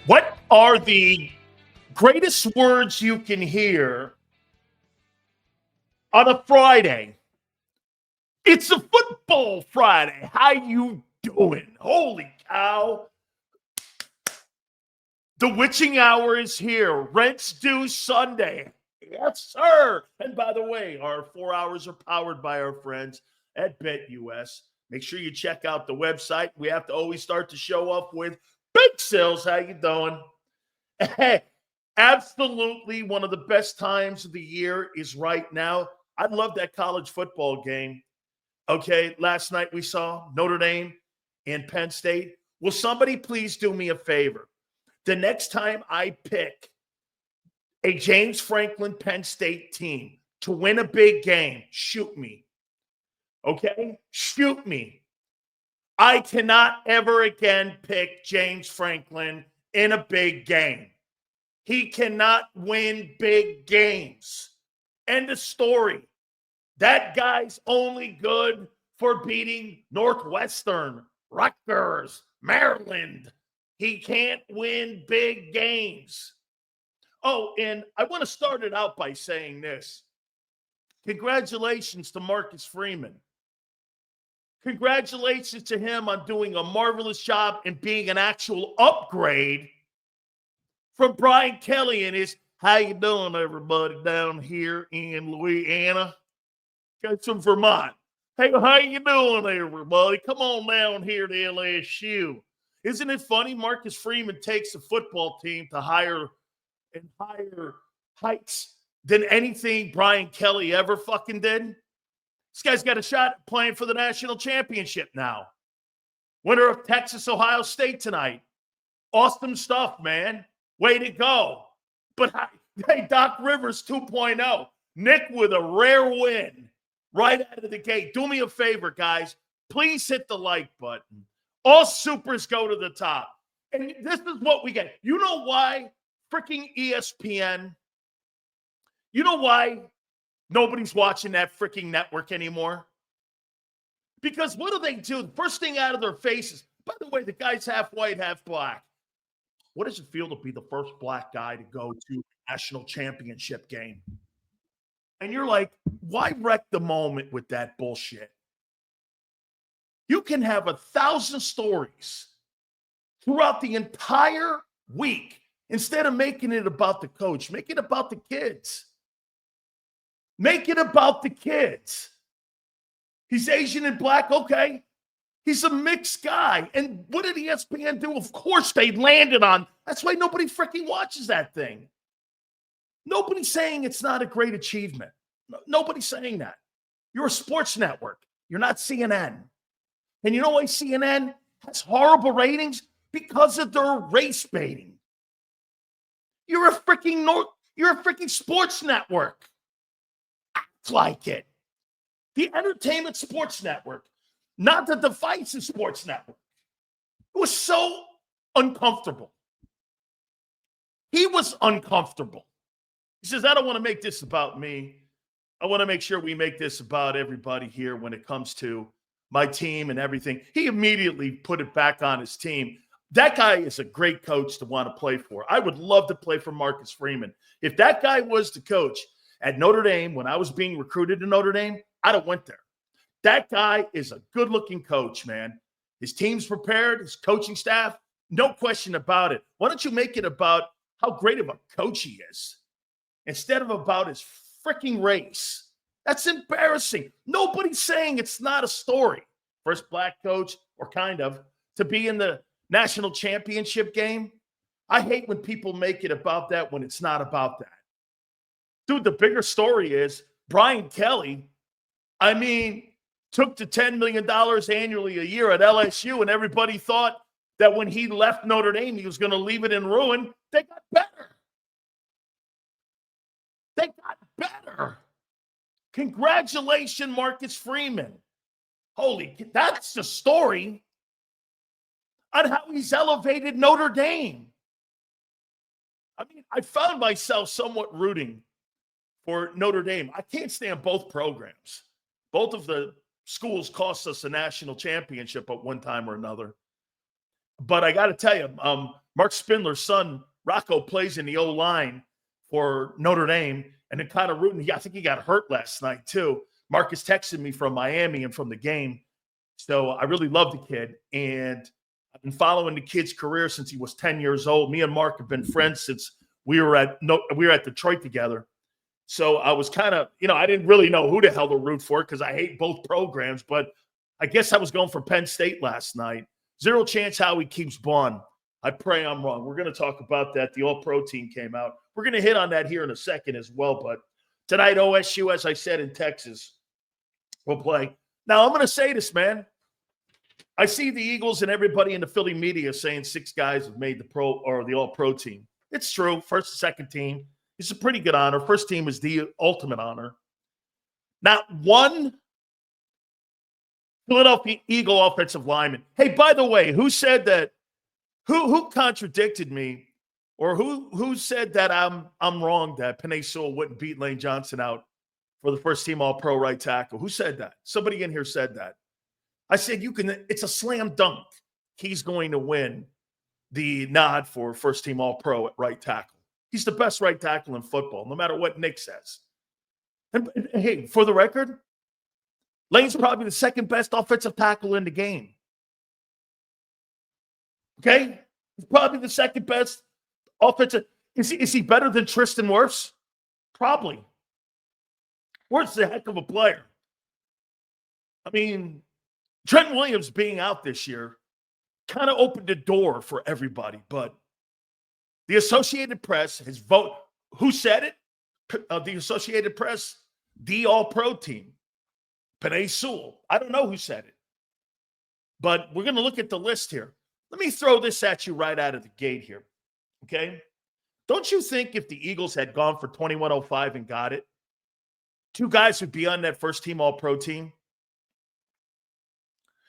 What are the greatest words you can hear on a Friday? It's a football Friday. How you doing? Holy cow. The witching hour is here. Rent's due Sunday. Yes, sir. And by the way, our 4 hours are powered by our friends at BetUS. Make sure you check out the website. We have to always start the show off with Big Sales. How you doing? Hey, absolutely one of the best times of the year is right now. I love that college football game. Okay, last night we saw Notre Dame and Penn State. Will somebody please do me a favor? The next time I pick a James Franklin Penn State team to win a big game, shoot me. Okay? Shoot me. I cannot ever again pick James Franklin in a big game. He cannot win big games. End of story. That guy's only good for beating Northwestern, Rutgers, Maryland. He can't win big games. Oh, and I want to start it out by saying this. Congratulations to Marcus Freeman. Congratulations to him on doing a marvelous job and being an actual upgrade from Brian Kelly and his, how you doing, everybody, down here in Louisiana? Got from Vermont. Hey, how you doing, everybody? Come on down here to LSU. Isn't it funny? Marcus Freeman takes a football team to higher heights than anything Brian Kelly ever fucking did. This guy's got a shot at playing for the national championship now. Winner of Texas, Ohio State tonight. Awesome stuff, man. Way to go. But hey, Doc Rivers 2.0. Nick with a rare win right out of the gate. Do me a favor, guys. Please hit the like button. All supers go to the top. And this is what we get. You know why? Freaking ESPN. You know why nobody's watching that freaking network anymore? Because what do? The first thing out of their faces, by the way, the guy's half white, half black. What does it feel to be the first black guy to go to a national championship game? And you're like, why wreck the moment with that bullshit? You can have 1,000 stories throughout the entire week. Instead of making it about the coach, make it about the kids. Make it about the kids. He's Asian and black, okay. He's a mixed guy. And what did ESPN do? Of course they landed on. That's why nobody freaking watches that thing. Nobody's saying it's not a great achievement. Nobody's saying that. You're a sports network. You're not CNN. And you know why CNN has horrible ratings? Because of their race baiting. You're a freaking sports network. Act like it. The Entertainment Sports Network, not the Divisive Sports Network. It was so uncomfortable. He was uncomfortable. He says, I don't want to make this about me. I want to make sure we make this about everybody here when it comes to my team and everything. He immediately put it back on his team. That guy is a great coach to want to play for. I would love to play for Marcus Freeman. If that guy was the coach at Notre Dame when I was being recruited to Notre Dame, I'd have went there. That guy is a good-looking coach, man. His team's prepared, his coaching staff, no question about it. Why don't you make it about how great of a coach he is instead of about his freaking race? That's embarrassing. Nobody's saying it's not a story. First black coach, or kind of, to be in the national championship game. I hate when people make it about that when it's not about that. Dude, the bigger story is Brian Kelly, took the $10 million annually a year at LSU, and everybody thought that when he left Notre Dame, he was going to leave it in ruin. They got better. They got better. Congratulations, Marcus Freeman. That's the story on how he's elevated Notre Dame. I found myself somewhat rooting for Notre Dame. I can't stand both programs. Both of the schools cost us a national championship at one time or another. But I got to tell you, Mark Spindler's son, Rocco, plays in the O-line for Notre Dame, and then kind of rooting. I think he got hurt last night, too. Marcus texted me from Miami and from the game. So I really love the kid, and I've been following the kid's career since he was 10 years old. Me and Mark have been friends since we were at Detroit together. So I was kind of, I didn't really know who the hell to root for because I hate both programs, but I guess I was going for Penn State last night. Zero chance Howie keeps Bond. I pray I'm wrong. We're going to talk about that. The All-Pro team came out. We're going to hit on that here in a second as well, but tonight OSU, as I said, in Texas, will play. Now, I'm going to say this, man. I see the Eagles and everybody in the Philly media saying 6 guys have made the pro or the All-Pro team. It's true. First and second team. It's a pretty good honor. First team is the ultimate honor. Not one Philadelphia Eagle offensive lineman. Hey, by the way, who said that? Who contradicted me, or who said that I'm wrong that Penei Sewell wouldn't beat Lane Johnson out for the first team All-Pro right tackle? Who said that? Somebody in here said that. I said it's a slam dunk. He's going to win the nod for first team All-Pro at right tackle. He's the best right tackle in football, no matter what Nick says. And hey, for the record, Lane's probably the second best offensive tackle in the game. Okay? He's probably the second best offensive. Is he better than Tristan Wirfs? Probably. Wirfs is a heck of a player. I mean, Trent Williams being out this year kind of opened the door for everybody, but the Associated Press has voted. Who said it? The Associated Press, the All-Pro team, Penei Sewell. I don't know who said it, but we're going to look at the list here. Let me throw this at you right out of the gate here, okay? Don't you think if the Eagles had gone for 2105 and got it, 2 guys would be on that first team All-Pro team?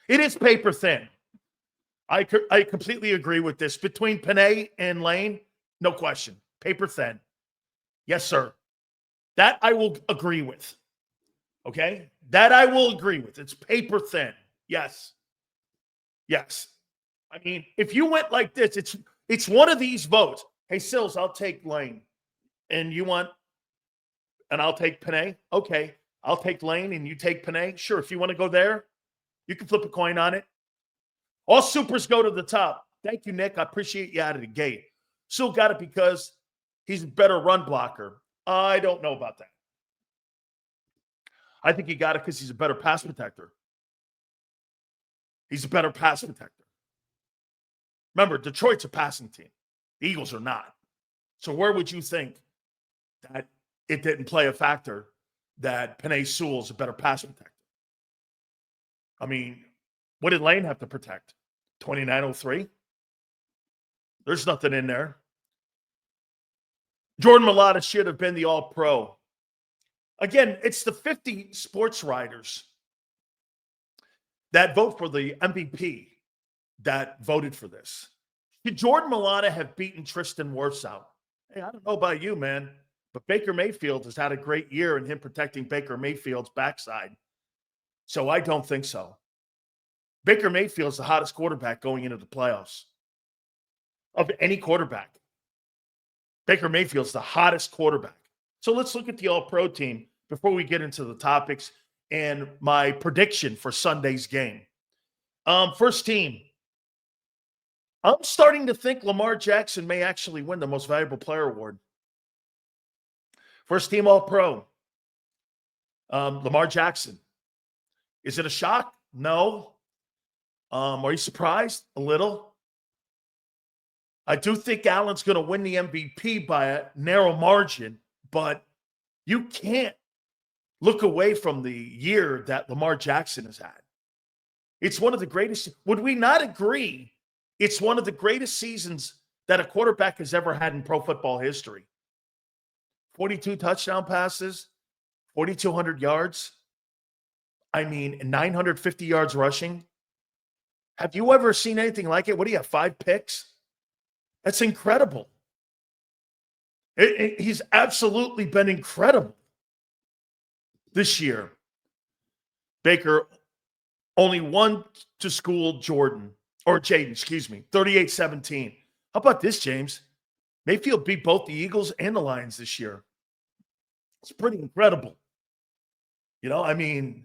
It is paper thin. I completely agree with this. Between Penei and Lane, no question. Paper thin. Yes, sir. That I will agree with. Okay? That I will agree with. It's paper thin. Yes. Yes. I mean, if you went like this, it's one of these votes. Hey, Sills, I'll take Lane. And I'll take Penei. Okay. I'll take Lane and you take Penei. Sure. If you want to go there, you can flip a coin on it. All supers go to the top. Thank you, Nick. I appreciate you out of the gate. Still got it because he's a better run blocker. I don't know about that. I think he got it because he's a better pass protector. He's a better pass protector. Remember, Detroit's a passing team. The Eagles are not. So where would you think that it didn't play a factor that Penei Sewell's a better pass protector? I mean, what did Lane have to protect? 2903? There's nothing in there. Jordan Mailata should have been the All-Pro. Again, it's the 50 sports writers that vote for the MVP that voted for this. Did Jordan Mailata have beaten Tristan Wirfs out? Hey, I don't know about you, man, but Baker Mayfield has had a great year in him protecting Baker Mayfield's backside. So I don't think so. Baker Mayfield's the hottest quarterback going into the playoffs of any quarterback. Baker Mayfield's the hottest quarterback. So let's look at the All-Pro team before we get into the topics and my prediction for Sunday's game. First team. I'm starting to think Lamar Jackson may actually win the Most Valuable Player award. First team All-Pro. Lamar Jackson. Is it a shock? No. Are you surprised? A little. I do think Allen's going to win the MVP by a narrow margin, but you can't look away from the year that Lamar Jackson has had. It's one of the greatest. Would we not agree? It's one of the greatest seasons that a quarterback has ever had in pro football history. 42 touchdown passes, 4,200 yards. I mean, 950 yards rushing. Have you ever seen anything like it? What do you have, 5 picks? That's incredible. He's absolutely been incredible this year. Baker only won to school Jaden, 38-17. How about this, James? Mayfield beat both the Eagles and the Lions this year. It's pretty incredible. You know, I mean,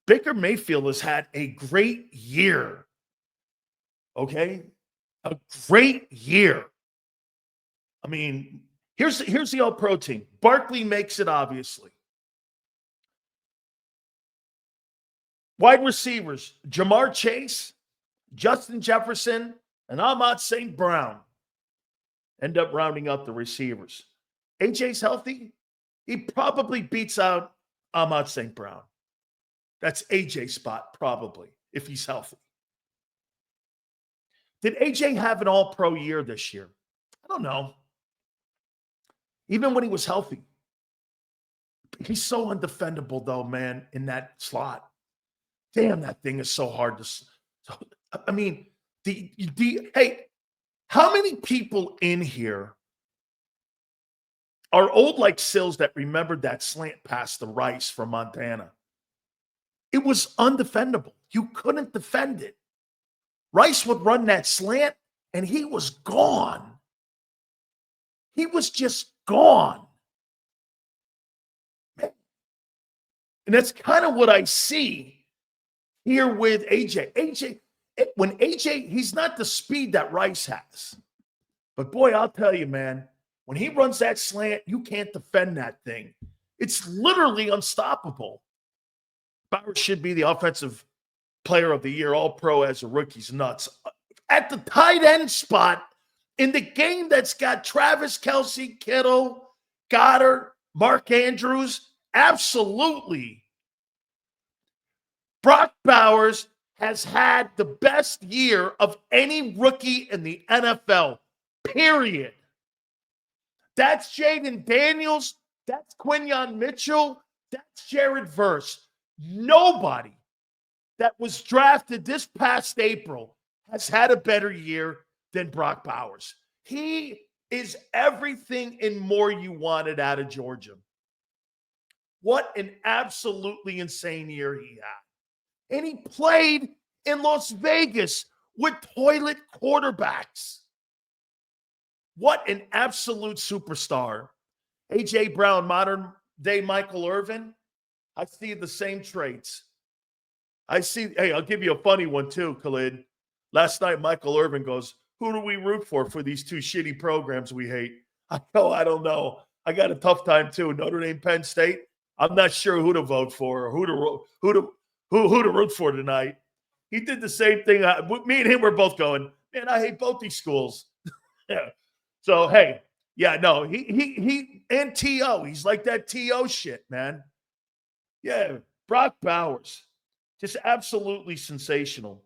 Baker Mayfield has had a great year. Okay? A great year. I mean, here's the all-pro team. Barkley makes it, obviously. Wide receivers, Jamar Chase, Justin Jefferson, and Ahmad St. Brown end up rounding up the receivers. AJ's healthy. He probably beats out Ahmad St. Brown. That's AJ's spot, probably, if he's healthy. Did AJ have an all-pro year this year? I don't know. Even when he was healthy. He's so undefendable, though, man, in that slot. Damn, that thing is so hard to... I mean, hey, how many people in here are old like Sills that remembered that slant pass to Rice from Montana? It was undefendable. You couldn't defend it. Rice would run that slant, and he was gone. He was just gone. And that's kind of what I see here with AJ. When AJ, he's not the speed that Rice has. But boy, I'll tell you, man, when he runs that slant, you can't defend that thing. It's literally unstoppable. Bowers should be the offensive player of the year, all-pro as a rookie's nuts. At the tight end spot, in the game that's got Travis Kelce, Kittle, Goddard, Mark Andrews, absolutely. Brock Bowers has had the best year of any rookie in the NFL, period. That's Jaden Daniels. That's Quinyon Mitchell. That's Jared Verse. Nobody that was drafted this past April has had a better year than Brock Bowers. He is everything and more you wanted out of Georgia. What an absolutely insane year he had. And he played in Las Vegas with toilet quarterbacks. What an absolute superstar. A.J. Brown, modern day Michael Irvin. I see the same traits. Hey, I'll give you a funny one too, Khalid. Last night, Michael Irvin goes, who do we root for these two shitty programs we hate? I go, I don't know. I got a tough time too. Notre Dame, Penn State. I'm not sure who to vote for or who to root for tonight. He did the same thing. Me and him were both going, man, I hate both these schools. Yeah. So, hey, yeah, no, he and T.O. He's like that T.O. shit, man. Yeah, Brock Bowers, just absolutely sensational.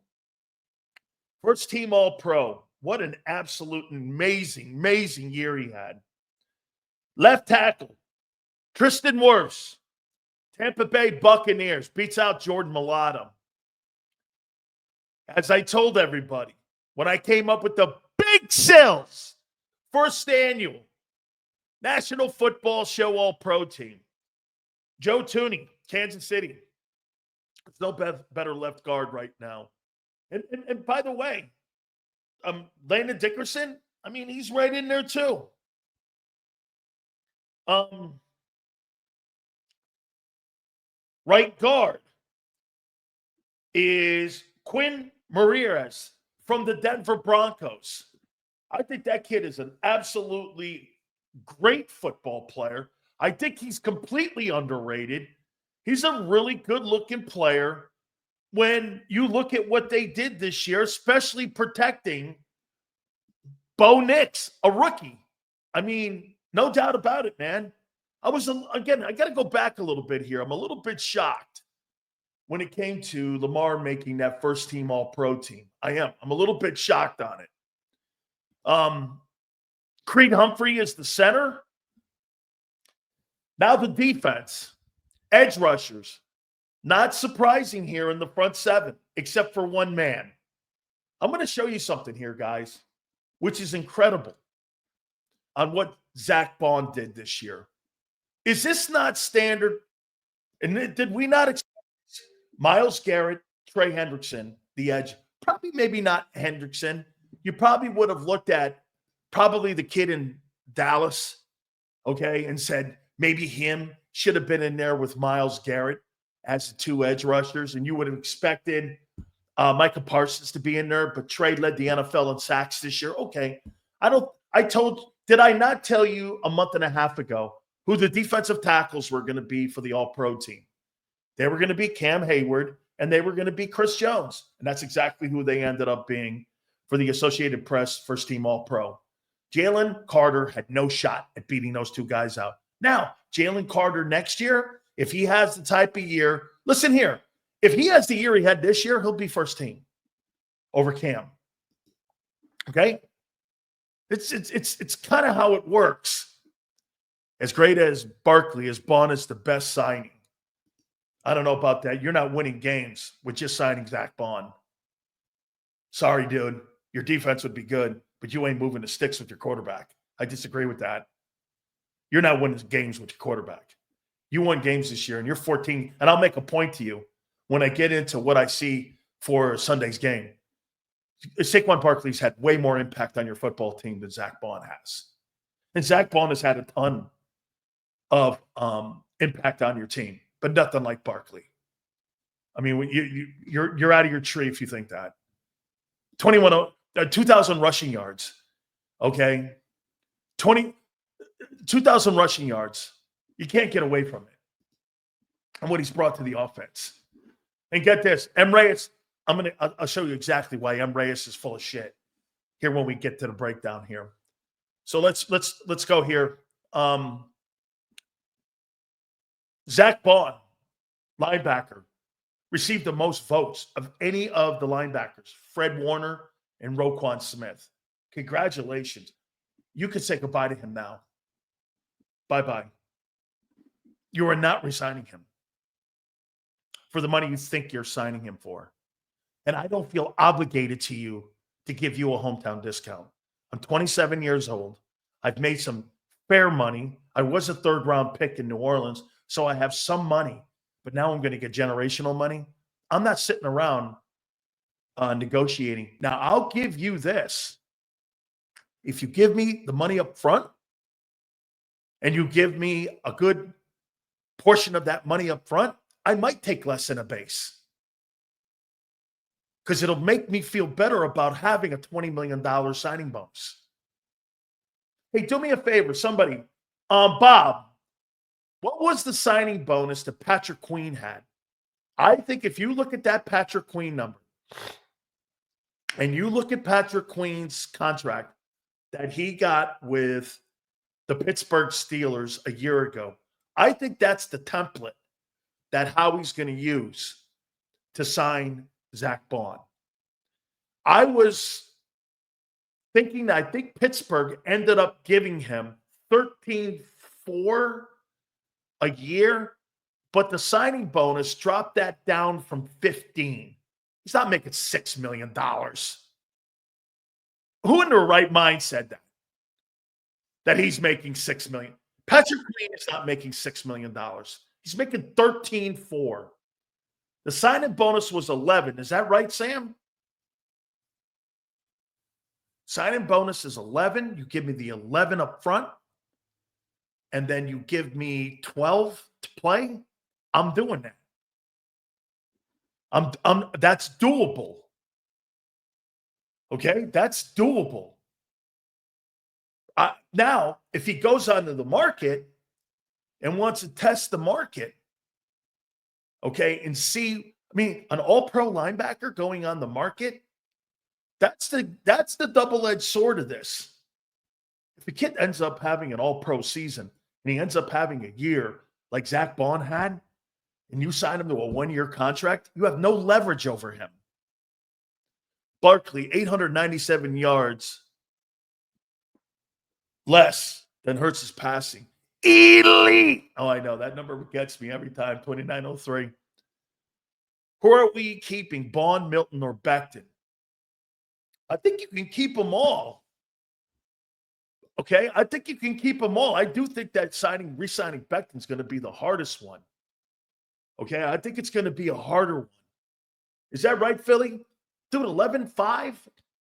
First team All-Pro. What an absolute amazing, amazing year he had. Left tackle, Tristan Wirfs, Tampa Bay Buccaneers, beats out Jordan Mailata. As I told everybody, when I came up with the big sales, first annual National Football Show All-Pro team, Joe Tooney, Kansas City. There's no better left guard right now. And by the way, Landon Dickerson, I mean, he's right in there too. Right guard is Quinn Meireles from the Denver Broncos. I think that kid is an absolutely great football player. I think he's completely underrated. He's a really good-looking player when you look at what they did this year, especially protecting Bo Nix, a rookie. I mean, no doubt about it, man. I got to go back a little bit here. I'm a little bit shocked when it came to Lamar making that first team All-Pro team. I'm a little bit shocked on it. Creed Humphrey is the center. Now the defense. Edge rushers. Not surprising here in the front seven, except for one man. I'm going to show you something here, guys, which is incredible on what Zach Bond did this year. Is this not standard? And did we not expect Myles Garrett, Trey Hendrickson, the edge? Probably maybe not Hendrickson. You probably would have looked at probably the kid in Dallas, okay, and said maybe him should have been in there with Myles Garrett as the two edge rushers, and you would have expected Micah Parsons to be in there, but Trey led the NFL in sacks this year. Okay. Did I not tell you a month and a half ago who the defensive tackles were going to be for the All-Pro team? They were going to be Cam Hayward, and they were going to be Chris Jones. And that's exactly who they ended up being for the Associated Press first-team All-Pro. Jalen Carter had no shot at beating those two guys out. Now, Jalen Carter next year, if he has the type of year, listen here, if he has the year he had this year, he'll be first team over Cam. Okay? It's kind of how it works. As great as Barkley, as Bond is the best signing. I don't know about that. You're not winning games with just signing Zach Bond. Sorry, dude. Your defense would be good, but you ain't moving the sticks with your quarterback. I disagree with that. You're not winning games with your quarterback. You won games this year, and you're 14. And I'll make a point to you when I get into what I see for Sunday's game. Saquon Barkley's had way more impact on your football team than Zach Bond has. And Zach Bond has had a ton of impact on your team, but nothing like Barkley. I mean, you're out of your tree if you think that. 2,000 rushing yards, okay? 2,000 rushing yards. You can't get away from it. And what he's brought to the offense. And get this, M. Reyes, I'll show you exactly why M. Reyes is full of shit here when we get to the breakdown here. So let's go here. Zach Bond, linebacker, received the most votes of any of the linebackers, Fred Warner and Roquan Smith. Congratulations. You can say goodbye to him now. Bye-bye. You are not resigning him for the money you think you're signing him for. And I don't feel obligated to you to give you a hometown discount. I'm 27 years old. I've made some fair money. I was a third-round pick in New Orleans, so I have some money. But now I'm going to get generational money. I'm not sitting around negotiating. Now, I'll give you this. If you give me the money up front and you give me a good portion of that money up front, I might take less than a base. Because it'll make me feel better about having a $20 million signing bonus. Hey, do me a favor, somebody. Bob, what was the signing bonus that Patrick Queen had? I think if you look at that Patrick Queen number and you look at Patrick Queen's contract that he got with the Pittsburgh Steelers a year ago, I think that's the template that Howie's going to use to sign Zach Bond. I was thinking, I think Pittsburgh ended up giving him $13.4 a year, but the signing bonus dropped that down from $15. He's not making $6 million. Who in their right mind said that? That he's making $6 million. Patrick Queen is not making $6 million. He's making $13.4. The signing bonus was 11. Is that right, Sam? Signing bonus is 11. You give me the 11 up front, and then you give me 12 to play. I'm doing that. That's doable. Okay, that's doable. Now, if he goes onto the market and wants to test the market, okay, and see, I mean, an all-pro linebacker going on the market, that's the double-edged sword of this. If a kid ends up having an all-pro season and he ends up having a year like Zach Bond had, and you sign him to a one-year contract, you have no leverage over him. Barkley, 897 yards less than Hurts' passing. Elite! Oh, I know. That number gets me every time, 2903. Who are we keeping, Bond, Milton, or Becton? I think you can keep them all. Okay? I think you can keep them all. I do think that re-signing Becton is going to be the hardest one. Okay? I think it's going to be a harder one. Is that right, Philly? Dude, 11-5?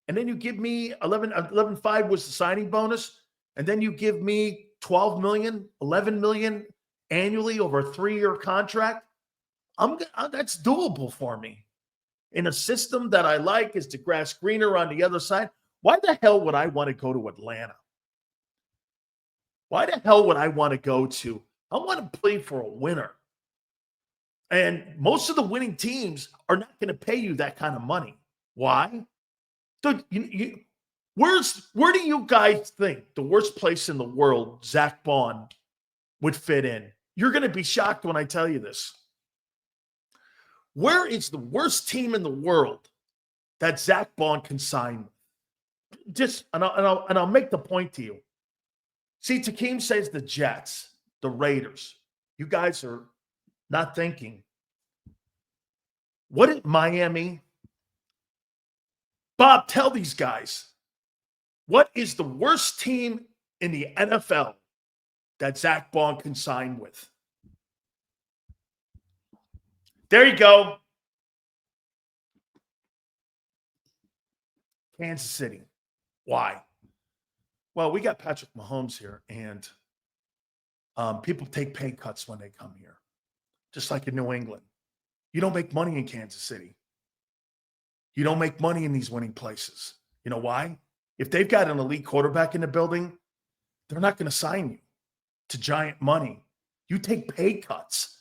and then you give me 11.5 was the signing bonus, and then you give me 12 million, 11 million annually over a 3-year contract, that's doable for me. In a system that I like, is the grass greener on the other side. Why the hell would I want to go to Atlanta? Why the hell would I want to go to? I want to play for a winner. And most of the winning teams are not going to pay you that kind of money. Why? Dude, where do you guys think the worst place in the world Zach Bond would fit in? You're going to be shocked when I tell you this. Where is the worst team in the world that Zach Bond can sign with? I'll make the point to you. See, Takeem says the Jets, the Raiders. You guys are not thinking. What is Miami? Bob, tell these guys. What is the worst team in the NFL that Zach Bond can sign with? There you go. Kansas City. Why? Well, we got Patrick Mahomes here, and people take pay cuts when they come here, just like in New England. You don't make money in Kansas City. You don't make money in these winning places. You know why? If they've got an elite quarterback in the building, they're not going to sign you to giant money. You take pay cuts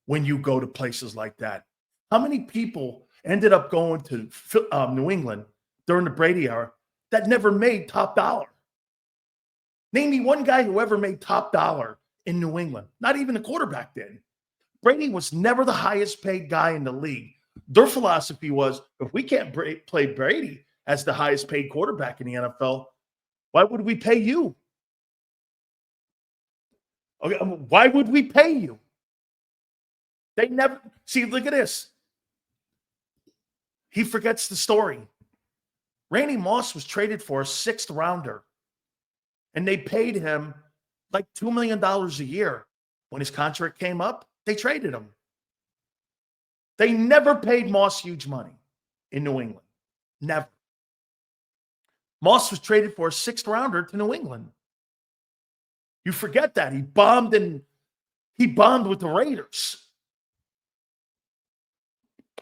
when you go to places like that. How many people ended up going to New England during the Brady era that never made top dollar? Name me one guy who ever made top dollar in New England. Not even a quarterback did. Brady was never the highest paid guy in the league. Their philosophy was, if we can't play Brady as the highest paid quarterback in the NFL, why would we pay you? Okay, why would we pay you? They never see. Look at this. He forgets the story. Randy Moss was traded for a 6th rounder, and they paid him like $2 million a year. When his contract came up, they traded him. They never paid Moss huge money in New England. Never. Moss was traded for a 6th rounder to New England. You forget that. He bombed with the Raiders.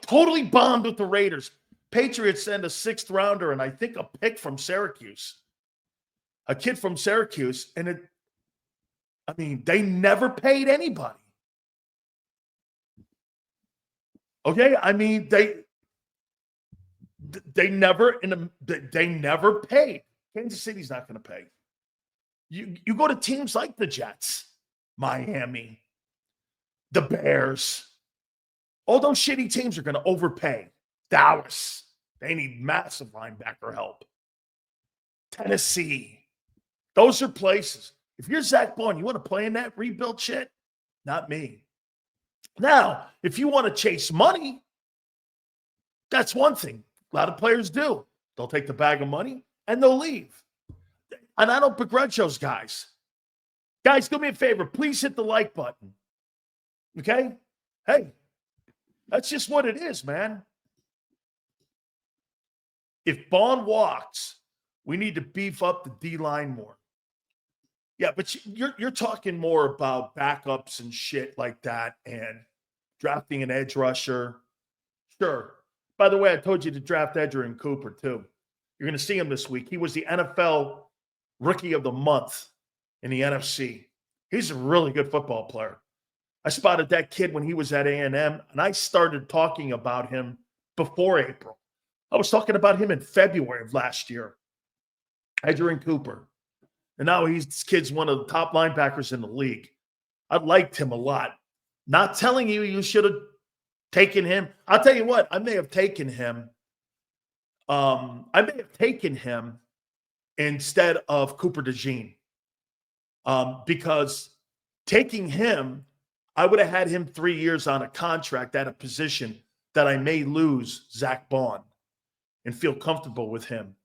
Totally bombed with the Raiders. Patriots send a 6th rounder and I think a pick from Syracuse. A kid from Syracuse. And they never paid anybody. Okay? They never paid. Kansas City's not going to pay. You go to teams like the Jets, Miami, the Bears. All those shitty teams are going to overpay. Dallas, they need massive linebacker help. Tennessee, those are places. If you're Zach Bond, you want to play in that rebuild shit? Not me. Now, if you want to chase money, that's one thing. A lot of players do. They'll take the bag of money and they'll leave. And I don't begrudge those guys. Guys, do me a favor. Please hit the like button. Okay? Hey, that's just what it is, man. If Bond walks, we need to beef up the D-line more. Yeah, but you're talking more about backups and shit like that and drafting an edge rusher. Sure. By the way, I told you to draft Edgerrin Cooper, too. You're going to see him this week. He was the NFL Rookie of the Month in the NFC. He's a really good football player. I spotted that kid when he was at A&M, and I started talking about him before April. I was talking about him in February of last year. Edgerrin Cooper. And now this kid's one of the top linebackers in the league. I liked him a lot. Not telling you should have taken him. I'll tell you what, I may have taken him. Instead of Cooper DeJean. Because taking him, I would have had him 3 years on a contract at a position that I may lose Zach Bond and feel comfortable with him.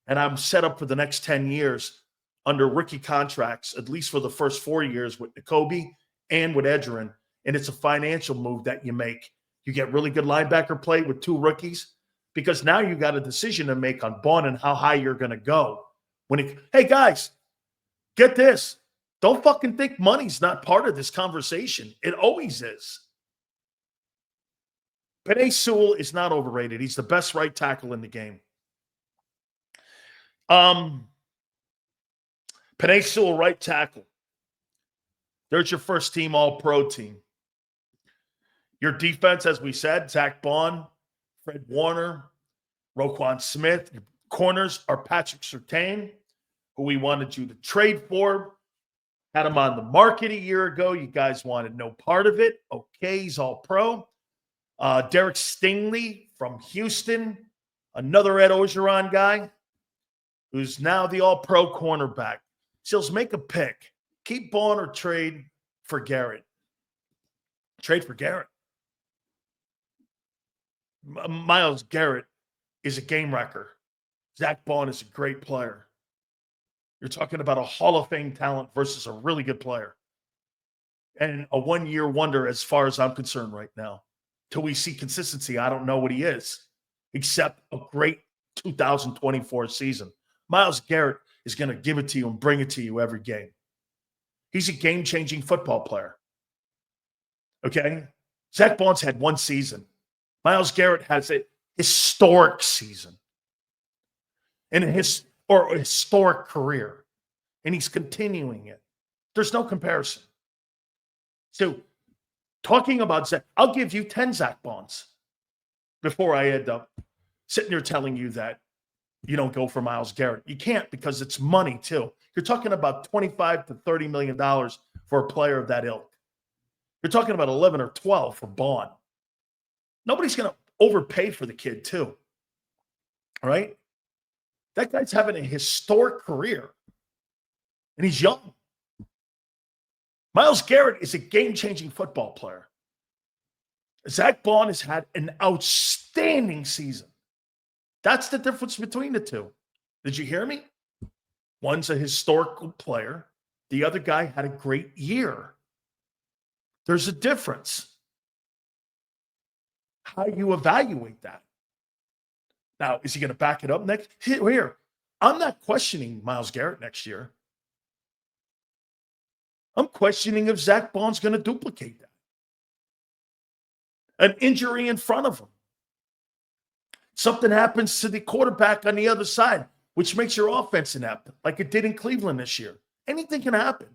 And I'm set up for the next 10 years under rookie contracts, at least for the first 4 years with Jacoby and with Edgerrin. And it's a financial move that you make. You get really good linebacker play with 2 rookies. because now you got a decision to make on Bond and how high you're going to go. Hey, guys, get this. Don't fucking think money's not part of this conversation. It always is. Penei Sewell is not overrated. He's the best right tackle in the game. Penei Sewell, right tackle. There's your first team All-Pro team. Your defense, as we said, Zach Bond, Fred Warner, Roquan Smith. Your corners are Patrick Surtain, who we wanted you to trade for. Had him on the market a year ago. You guys wanted no part of it. Okay, he's All-Pro. Derek Stingley from Houston, another Ed Orgeron guy, who's now the All-Pro cornerback. Seals, make a pick. Keep Bond or trade for Garrett. Trade for Garrett. Myles Garrett is a game wrecker. Zach Bond is a great player. You're talking about a Hall of Fame talent versus a really good player. And a one-year wonder as far as I'm concerned right now. Till we see consistency, I don't know what he is, except a great 2024 season. Myles Garrett is going to give it to you and bring it to you every game. He's a game-changing football player. Okay? Zach Bond's had one season. Myles Garrett has a historic season. And a historic career. And he's continuing it. There's no comparison. So, talking about Zach, I'll give you 10 Zach Bonds before I end up sitting there telling you that you don't go for Myles Garrett. You can't, because it's money too. You're talking about $25 to $30 million for a player of that ilk. You're talking about 11 or 12 for Bond. Nobody's going to overpay for the kid too. All right? That guy's having a historic career. And he's young. Myles Garrett is a game-changing football player. Zach Bond has had an outstanding season. That's the difference between the two. Did you hear me? One's a historical player. The other guy had a great year. There's a difference. How you evaluate that. Now, is he going to back it up next? Here, I'm not questioning Myles Garrett next year. I'm questioning if Zach Bond's going to duplicate that. An injury in front of him. Something happens to the quarterback on the other side, which makes your offense inept, like it did in Cleveland this year. Anything can happen.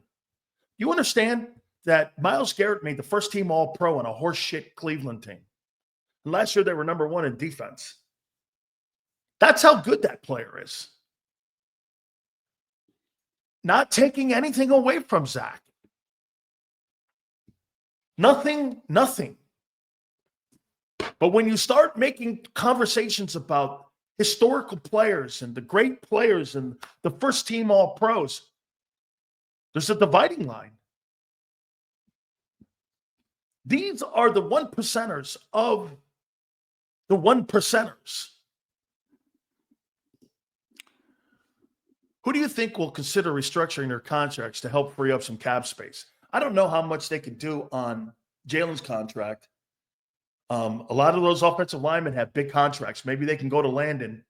You understand that Myles Garrett made the first team All-Pro on a horseshit Cleveland team. And last year, they were number one in defense. That's how good that player is. Not taking anything away from Zach. Nothing. But when you start making conversations about historical players and the great players and the first team All-Pros, there's a dividing line. These are the one percenters of the one percenters. Who do you think will consider restructuring their contracts to help free up some cap space? I don't know how much they could do on Jalen's contract. A lot of those offensive linemen have big contracts. Maybe they can go to Landon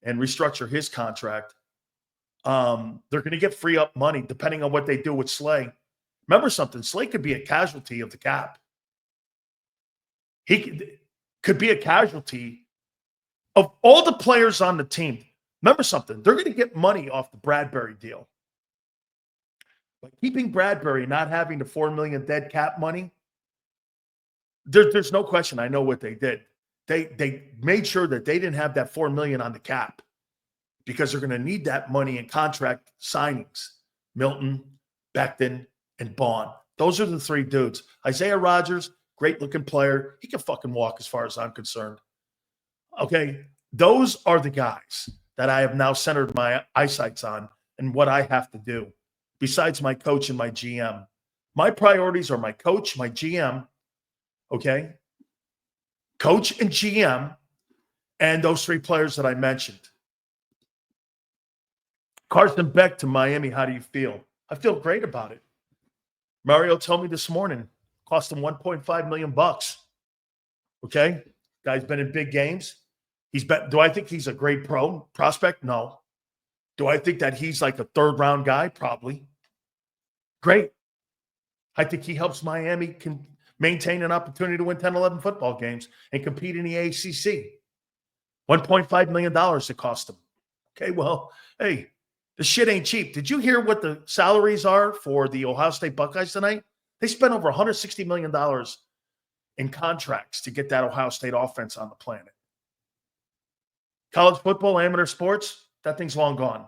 and restructure his contract. They're going to get free up money depending on what they do with Slay. Remember something, Slay could be a casualty of the cap. He could be a casualty of all the players on the team. Remember something, they're going to get money off the Bradbury deal. By keeping Bradbury, not having the $4 million dead cap money, there's no question. I know what they did. They made sure that they didn't have that $4 million on the cap because they're going to need that money in contract signings. Milton, Becton, and Bond. Those are the three dudes. Isaiah Rodgers, great looking player. He can fucking walk as far as I'm concerned. Okay. Those are the guys that I have now centered my eyesights on and what I have to do besides my coach and my GM. My priorities are my coach, my GM, okay? Coach and GM, and those three players that I mentioned. Carson Beck to Miami, how do you feel? I feel great about it. Mario told me this morning, cost him $1.5 million. Okay? Guy's been in big games. Do I think he's a great prospect? No. Do I think that he's like a third-round guy? Probably. Great. I think he helps Miami maintain an opportunity to win 10, 11 football games and compete in the ACC. $1.5 million it cost him. Okay, well, hey, the shit ain't cheap. Did you hear what the salaries are for the Ohio State Buckeyes tonight? They spent over $160 million in contracts to get that Ohio State offense on the planet. College football, amateur sports, that thing's long gone.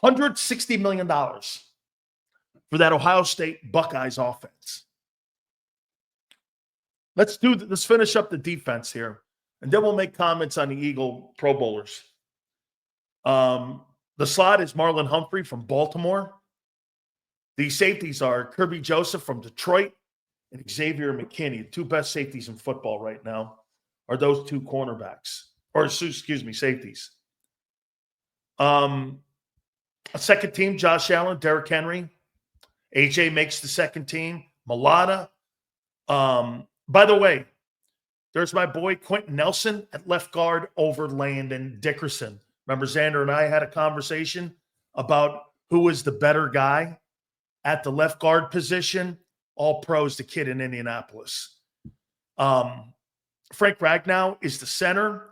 $160 million for that Ohio State Buckeyes offense. Let's finish up the defense here, and then we'll make comments on the Eagle Pro Bowlers. The slot is Marlon Humphrey from Baltimore. The safeties are Kirby Joseph from Detroit and Xavier McKinney. The two best safeties in football right now are those two cornerbacks. Safeties. A second team, Josh Allen, Derrick Henry. AJ makes the second team. Mulata. By the way, there's my boy Quentin Nelson at left guard over Landon Dickerson. Remember, Xander and I had a conversation about who was the better guy at the left guard position. All pros, the kid in Indianapolis. Frank Ragnow is the center.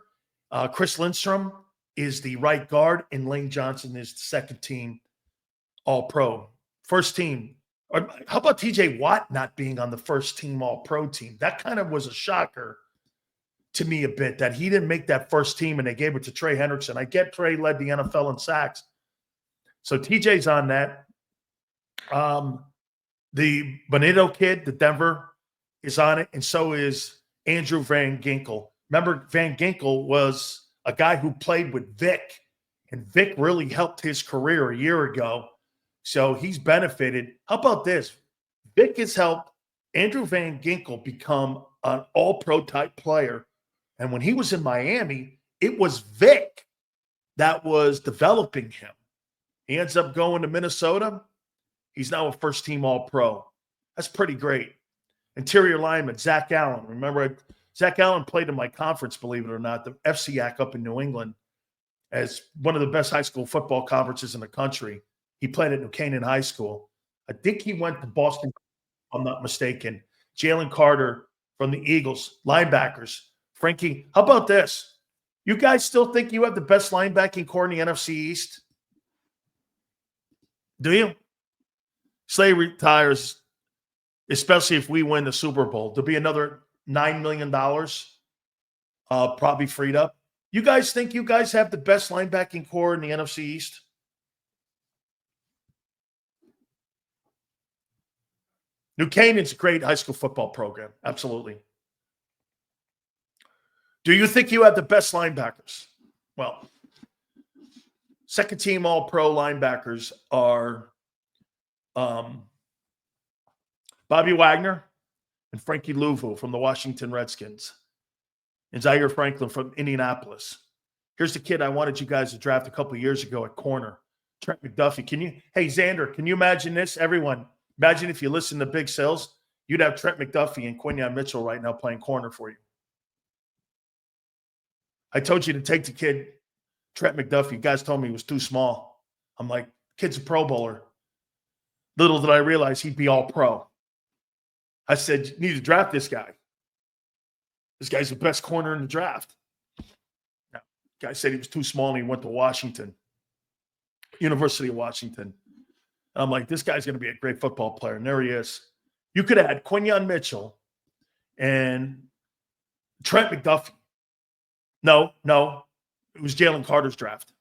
Chris Lindstrom is the right guard, and Lane Johnson is the second team All-Pro. First team. How about TJ Watt not being on the first team All-Pro team? That kind of was a shocker to me a bit, that he didn't make that first team and they gave it to Trey Hendrickson. I get Trey led the NFL in sacks. So TJ's on that. The Bonito kid, the Denver, is on it, and so is Andrew Van Ginkel. Remember, Van Ginkel was a guy who played with Vic, and Vic really helped his career a year ago. So he's benefited. How about this? Vic has helped Andrew Van Ginkel become an all-pro type player. And when he was in Miami, it was Vic that was developing him. He ends up going to Minnesota. He's now a first-team All-Pro. That's pretty great. Interior lineman, Zach Allen. Remember, Zach Allen played in my conference, believe it or not, the FCAC up in New England, as one of the best high school football conferences in the country. He played at New Canaan High School. I think he went to Boston, if I'm not mistaken. Jalen Carter from the Eagles, linebackers. Frankie, how about this? You guys still think you have the best linebacking core in the NFC East? Do you? Slay retires, especially if we win the Super Bowl. There'll be another $9 million probably freed up. You guys think you guys have the best linebacking core in the NFC East? New Canaan's a great high school football program. Absolutely. Do you think you have the best linebackers? Well, second team All-Pro linebackers are Bobby Wagner and Frankie Louvu from the Washington Redskins, and Zaire Franklin from Indianapolis. Here's the kid I wanted you guys to draft a couple of years ago at corner, Trent McDuffie. Hey, Xander, can you imagine this? Everyone, imagine if you listen to Big Sales, you'd have Trent McDuffie and Quinyon Mitchell right now playing corner for you. I told you to take the kid, Trent McDuffie. You guys told me he was too small. I'm like, kid's a Pro Bowler. Little did I realize he'd be All-Pro. I said, you need to draft this guy. This guy's the best corner in the draft. Now, the guy said he was too small and he went to Washington, University of Washington. And I'm like, this guy's going to be a great football player. And there he is. You could have had Quinyon Mitchell and Trent McDuffie. No. It was Jalen Carter's draft.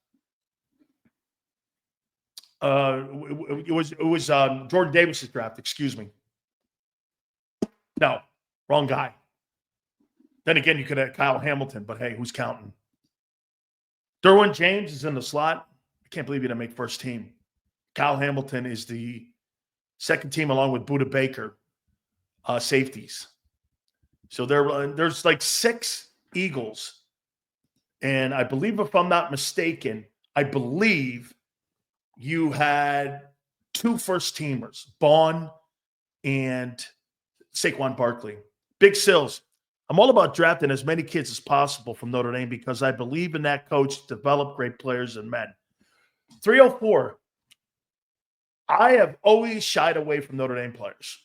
It was Jordan Davis's draft, excuse me. No, wrong guy. Then again, you could have Kyle Hamilton, but hey, who's counting? Derwin James is in the slot. I can't believe he didn't make first team. Kyle Hamilton is the second team along with Budda Baker, safeties. So there's like 6 Eagles. And I believe, if I'm not mistaken, you had 2 first-teamers, Bond and Saquon Barkley. Big Sills, I'm all about drafting as many kids as possible from Notre Dame because I believe in that coach to develop great players and men. 304. I have always shied away from Notre Dame players.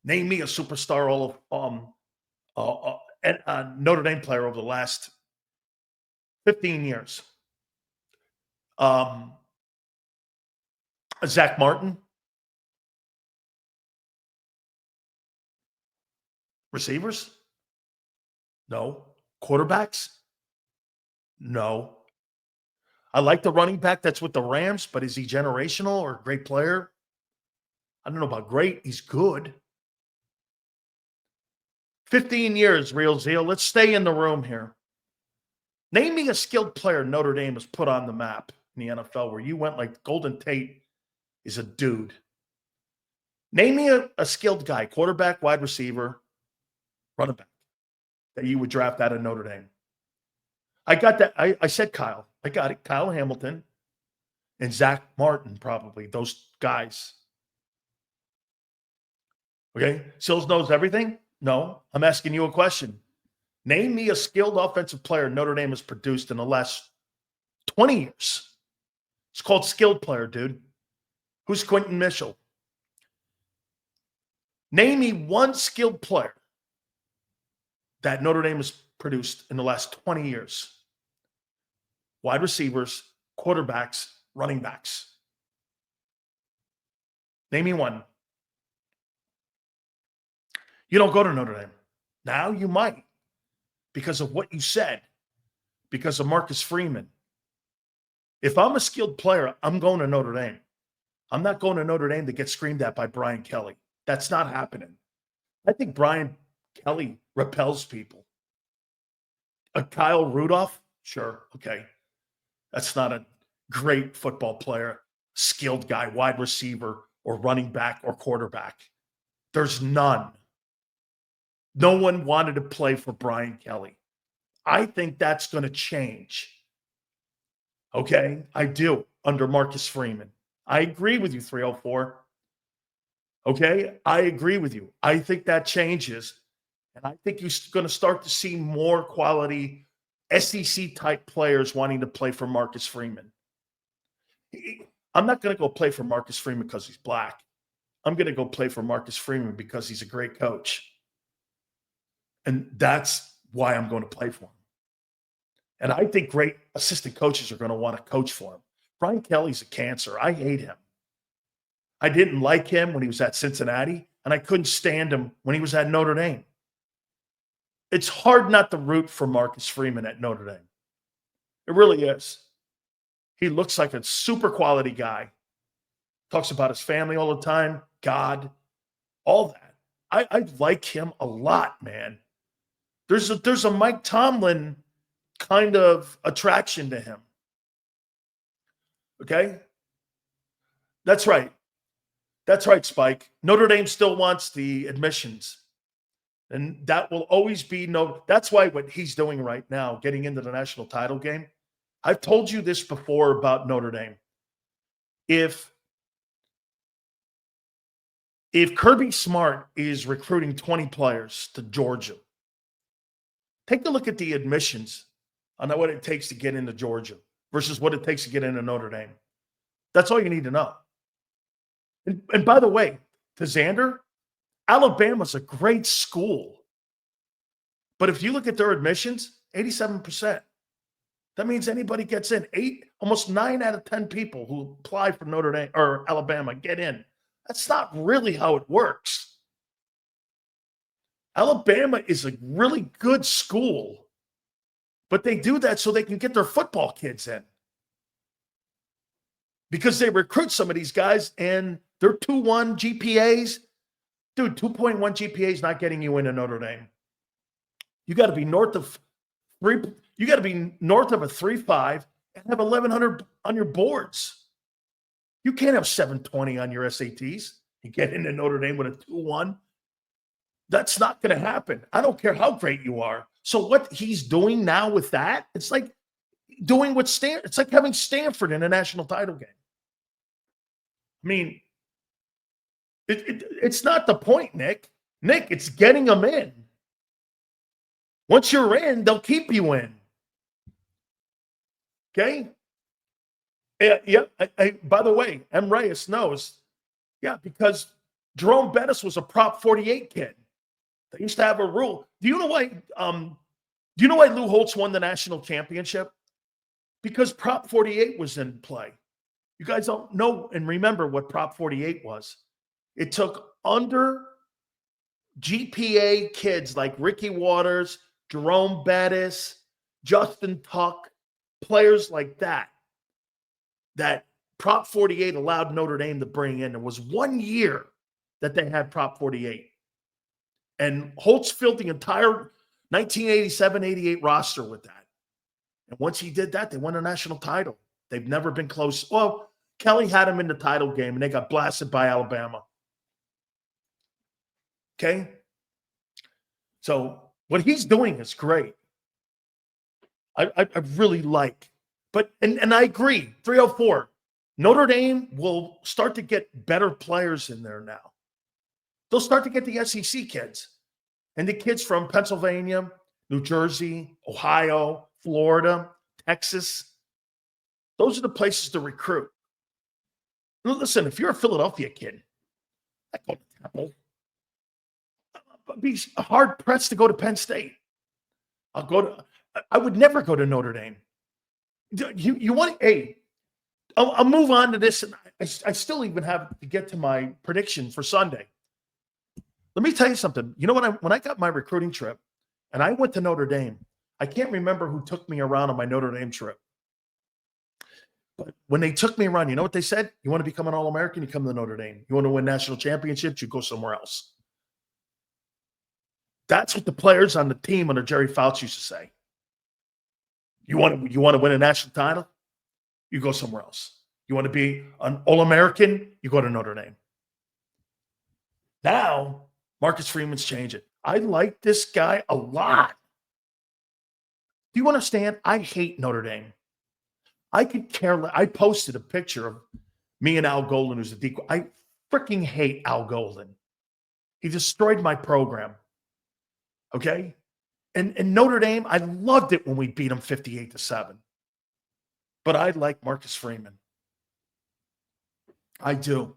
Name me a superstar Notre Dame player over the last 15 years. Zach Martin. Receivers? No. Quarterbacks? No. I like the running back that's with the Rams, but is he generational or a great player? I don't know about great. He's good. 15 years, Real Zeal. Let's stay in the room here. Name me a skilled player Notre Dame has put on the map in the NFL where you went like Golden Tate is a dude. Name me a skilled guy, quarterback, wide receiver, running back, that you would draft out of Notre Dame. I got that. I said Kyle. I got it. Kyle Hamilton and Zach Martin, probably. Those guys. Okay? Sills knows everything? No. I'm asking you a question. Name me a skilled offensive player Notre Dame has produced in the last 20 years. It's called skilled player, dude. Who's Quentin Mitchell? Name me one skilled player that Notre Dame has produced in the last 20 years. Wide receivers, quarterbacks, running backs. Name me one. You don't go to Notre Dame. Now you might because of what you said, because of Marcus Freeman. If I'm a skilled player, I'm going to Notre Dame. I'm not going to Notre Dame to get screamed at by Brian Kelly. That's not happening. I think Brian Kelly repels people. A Kyle Rudolph? Sure. Okay. That's not a great football player, skilled guy, wide receiver, or running back or quarterback. There's none. No one wanted to play for Brian Kelly. I think that's going to change. Okay? I do, under Marcus Freeman. I agree with you, 304. Okay? I agree with you. I think that changes. And I think you're going to start to see more quality SEC-type players wanting to play for Marcus Freeman. I'm not going to go play for Marcus Freeman because he's black. I'm going to go play for Marcus Freeman because he's a great coach. And that's why I'm going to play for him. And I think great assistant coaches are going to want to coach for him. Brian Kelly's a cancer. I hate him. I didn't like him when he was at Cincinnati, and I couldn't stand him when he was at Notre Dame. It's hard not to root for Marcus Freeman at Notre Dame. It really is. He looks like a super quality guy. Talks about his family all the time, God, all that. I like him a lot, man. There's a Mike Tomlin kind of attraction to him. Okay? That's right. That's right, Spike. Notre Dame still wants the admissions. And that will always be that's why what he's doing right now, getting into the national title game. I've told you this before about Notre Dame. If Kirby Smart is recruiting 20 players to Georgia, take a look at the admissions on what it takes to get into Georgia versus what it takes to get into Notre Dame. That's all you need to know. And by the way, to Xander, Alabama's a great school. But if you look at their admissions, 87%. That means anybody gets in. Almost 9 out of 10 people who apply for Notre Dame or Alabama get in. That's not really how it works. Alabama is a really good school, but they do that so they can get their football kids in. Because they recruit some of these guys and they're 2.1 GPAs. Dude, 2.1 GPA is not getting you into Notre Dame. You got to be north of a 3.5 and have 1,100 on your boards. You can't have 720 on your SATs and get into Notre Dame with a 2.1. That's not going to happen. I don't care how great you are. So what he's doing now with that, it's like doing what it's like having Stanford in a national title game. I mean, it's not the point, Nick. Nick, it's getting them in. Once you're in, they'll keep you in. Okay? Yeah. By the way, M. Reyes knows. Yeah, because Jerome Bettis was a Prop 48 kid. They used to have a rule. Do you know why? Do you know why Lou Holtz won the national championship? Because Prop 48 was in play. You guys don't know and remember what Prop 48 was. It took under GPA kids like Ricky Waters, Jerome Bettis, Justin Tuck, players like that Prop 48 allowed Notre Dame to bring in. It was 1 year that they had Prop 48. And Holtz filled the entire 1987-88 roster with that. And once he did that, they won a national title. They've never been close. Well, Kelly had him in the title game, and they got blasted by Alabama. Okay? So what he's doing is great. I really like. But, and I agree, 304. Notre Dame will start to get better players in there now. They'll start to get the SEC kids and the kids from Pennsylvania, New Jersey, Ohio, Florida, Texas. Those are the places to recruit. Listen, if you're a Philadelphia kid, I go to Temple. I'd be hard pressed to go to Penn State. I would never go to Notre Dame. You want, hey, I'll move on to this. And I still even have to get to my prediction for Sunday. Let me tell you something. You know what? When I got my recruiting trip and I went to Notre Dame, I can't remember who took me around on my Notre Dame trip. But when they took me around, you know what they said? You want to become an All-American? You come to Notre Dame. You want to win national championships? You go somewhere else. That's what the players on the team under Jerry Fouts used to say. You want to win a national title? You go somewhere else. You want to be an All-American? You go to Notre Dame. Now, Marcus Freeman's changing. I like this guy a lot. Do you understand? I hate Notre Dame. I could care less. I posted a picture of me and Al Golden, who's a decoy. I freaking hate Al Golden. He destroyed my program. Okay? And Notre Dame, I loved it when we beat them 58-7. But I like Marcus Freeman. I do.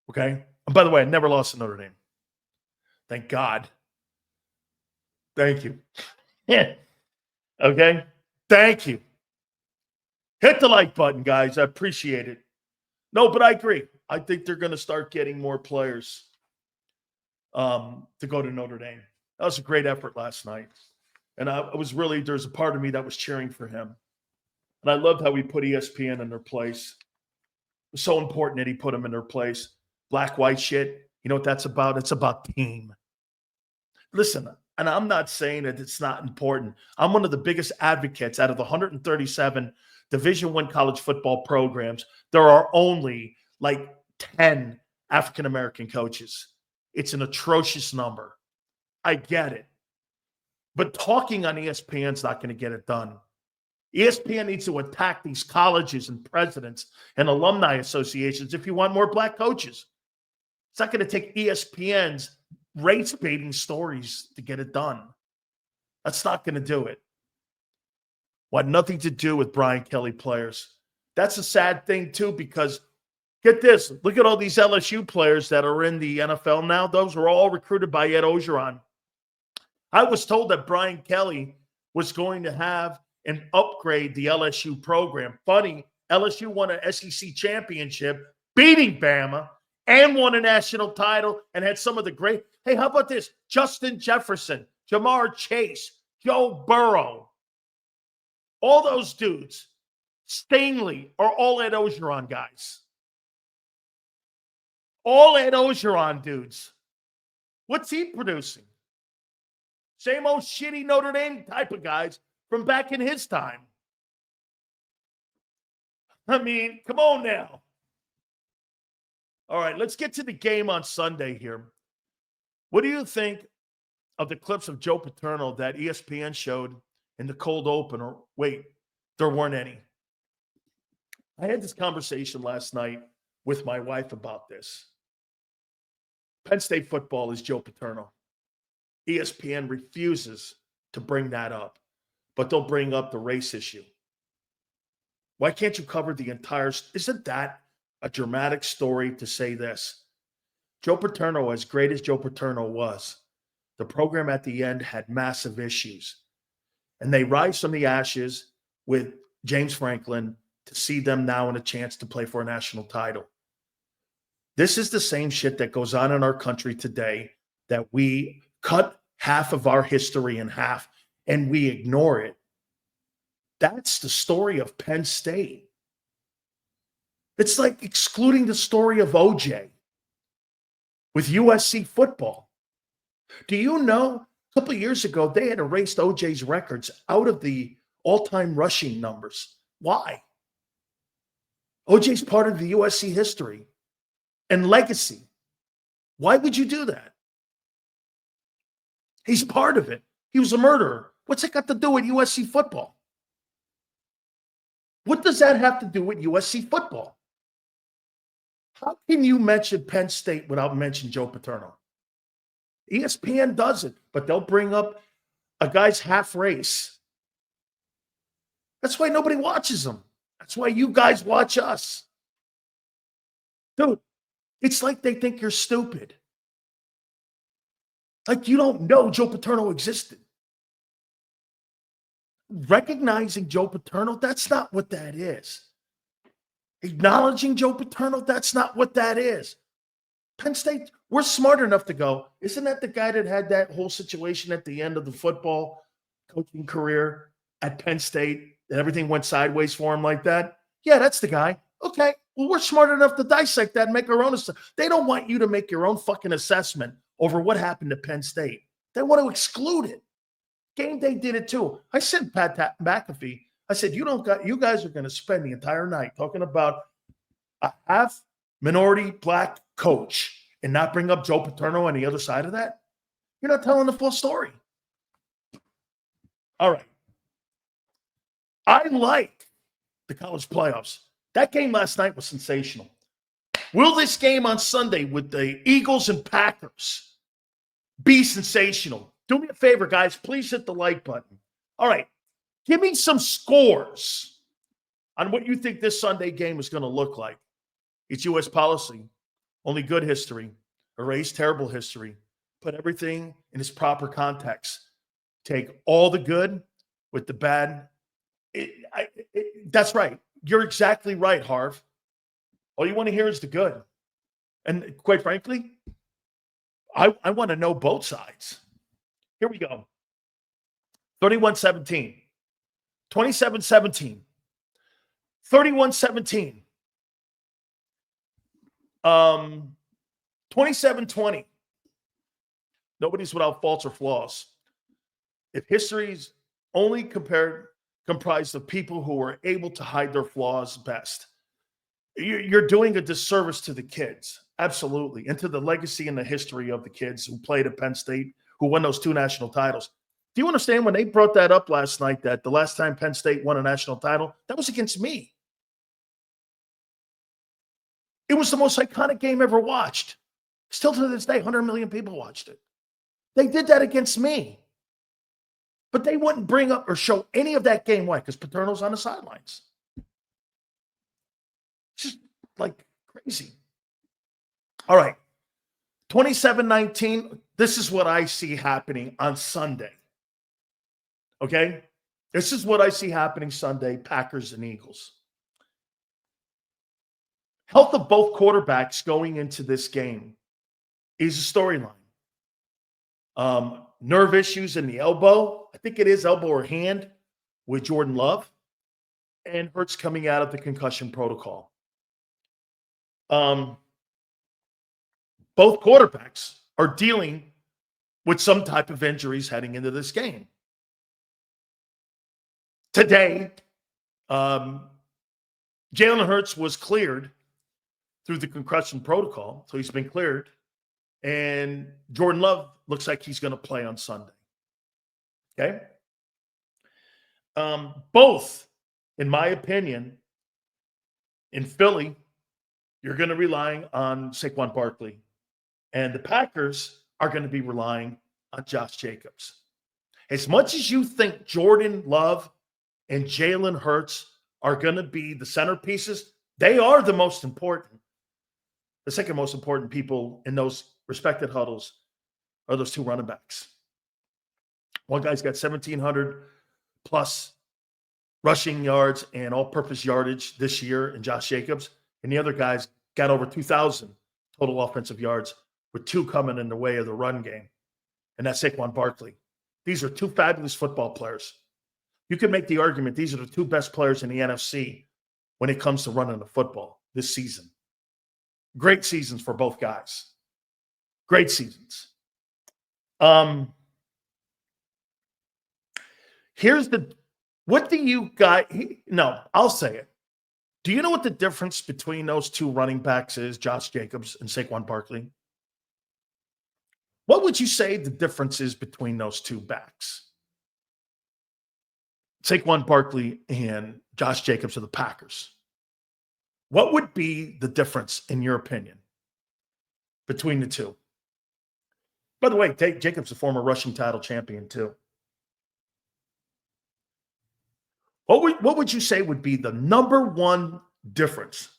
Okay? And by the way, I never lost to Notre Dame. Thank God. Thank you. Yeah. Okay? Thank you. Hit the like button, guys. I appreciate it. No, but I agree. I think they're going to start getting more players to go to Notre Dame. That was a great effort last night. And I was really, there's a part of me that was cheering for him. And I loved how he put ESPN in their place. It was so important that he put them in their place. Black-white shit. You know what that's about? It's about team. Listen, and I'm not saying that it's not important. I'm one of the biggest advocates out of the 137 Division I college football programs. There are only like 10 African-American coaches. It's an atrocious number. I get it. But talking on ESPN is not going to get it done. ESPN needs to attack these colleges and presidents and alumni associations if you want more black coaches. It's not going to take ESPN's race-baiting stories to get it done. That's not going to do it. What nothing to do with Brian Kelly players. That's a sad thing, too, because get this. Look at all these LSU players that are in the NFL now. Those were all recruited by Ed Ogeron. I was told that Brian Kelly was going to have and upgrade the LSU program. Funny, LSU won an SEC championship, beating Bama, and won a national title and had some of the great. Hey, how about this? Justin Jefferson, Jamar Chase, Joe Burrow. All those dudes, Stingley, are all Ed Ogeron guys. All Ed Ogeron dudes. What's he producing? Same old shitty Notre Dame type of guys from back in his time. I mean, come on now. All right, let's get to the game on Sunday here. What do you think of the clips of Joe Paterno that ESPN showed in the cold open? Or wait, there weren't any. I had this conversation last night with my wife about this. Penn State football is Joe Paterno. ESPN refuses to bring that up, but they'll bring up the race issue. Why can't you cover the entire? Isn't that a dramatic story to say this? Joe Paterno, as great as Joe Paterno was, the program at the end had massive issues. And they rise from the ashes with James Franklin to see them now in a chance to play for a national title. This is the same shit that goes on in our country today, that we cut half of our history in half and we ignore it. That's the story of Penn State. It's like excluding the story of OJ with USC football. Do you know, a couple of years ago, they had erased OJ's records out of the all-time rushing numbers. Why? OJ's part of the USC history and legacy. Why would you do that? He's part of it. He was a murderer. What's it got to do with USC football? What does that have to do with USC football? How can you mention Penn State without mentioning Joe Paterno? ESPN does it, but they'll bring up a guy's half race. That's why nobody watches them. That's why you guys watch us. Dude, it's like they think you're stupid. Like you don't know Joe Paterno existed. Recognizing Joe Paterno, that's not what that is. Acknowledging Joe Paterno, that's not what that is. Penn State, we're smart enough to go, isn't that the guy that had that whole situation at the end of the football coaching career at Penn State, and everything went sideways for him like that? Yeah, that's the guy. Okay, well, we're smart enough to dissect that and make our own assessment. They don't want you to make your own fucking assessment over what happened to Penn State. They want to exclude it. Game Day did it too. I said Pat McAfee, I said, you guys are going to spend the entire night talking about a half minority black coach and not bring up Joe Paterno on the other side of that? You're not telling the full story. All right. I like the college playoffs. That game last night was sensational. Will this game on Sunday with the Eagles and Packers be sensational? Do me a favor, guys. Please hit the like button. All right. Give me some scores on what you think this Sunday game is going to look like. It's U.S. policy. Only good history. Erase terrible history. Put everything in its proper context. Take all the good with the bad. That's right. You're exactly right, Harv. All you want to hear is the good. And quite frankly, I want to know both sides. Here we go. 31-17. 27-17. 31-17. 27-20. Nobody's without faults or flaws. If history's only comprised of people who are able to hide their flaws best, you're doing a disservice to the kids. Absolutely. And to the legacy and the history of the kids who played at Penn State, who won those 2 national titles. Do you understand when they brought that up last night, that the last time Penn State won a national title, that was against me? It was the most iconic game ever watched. Still to this day, 100 million people watched it. They did that against me. But they wouldn't bring up or show any of that game. Why? Because Paterno's on the sidelines. Just like crazy. All right. 27-19. This is what I see happening on Sunday. Okay? This is what I see happening Sunday, Packers and Eagles. Health of both quarterbacks going into this game is a storyline. Nerve issues in the elbow. I think it is elbow or hand with Jordan Love. And Hurts coming out of the concussion protocol. Both quarterbacks are dealing with some type of injuries heading into this game. Today, Jalen Hurts was cleared through the concussion protocol, so he's been cleared. And Jordan Love looks like he's going to play on Sunday. Okay? Both, in my opinion, in Philly, you're going to be relying on Saquon Barkley. And the Packers are going to be relying on Josh Jacobs. As much as you think Jordan Love and Jalen Hurts are going to be the centerpieces, they are the most important. The second most important people in those respected huddles are those two running backs. One guy's got 1,700 plus rushing yards and all-purpose yardage this year in Josh Jacobs, and the other guy's got over 2,000 total offensive yards, with two coming in the way of the run game, and that's Saquon Barkley. These are two fabulous football players. You can make the argument these are the two best players in the NFC when it comes to running the football this season. Great seasons for both guys. Great seasons. What do you guys, no, I'll say it. Do you know what the difference between those two running backs is, Josh Jacobs and Saquon Barkley? What would you say the difference is between those two backs? Saquon Barkley and Josh Jacobs of the Packers. What would be the difference, in your opinion, between the two? By the way, Jacobs is a former rushing title champion, too. What would you say would be the number one difference?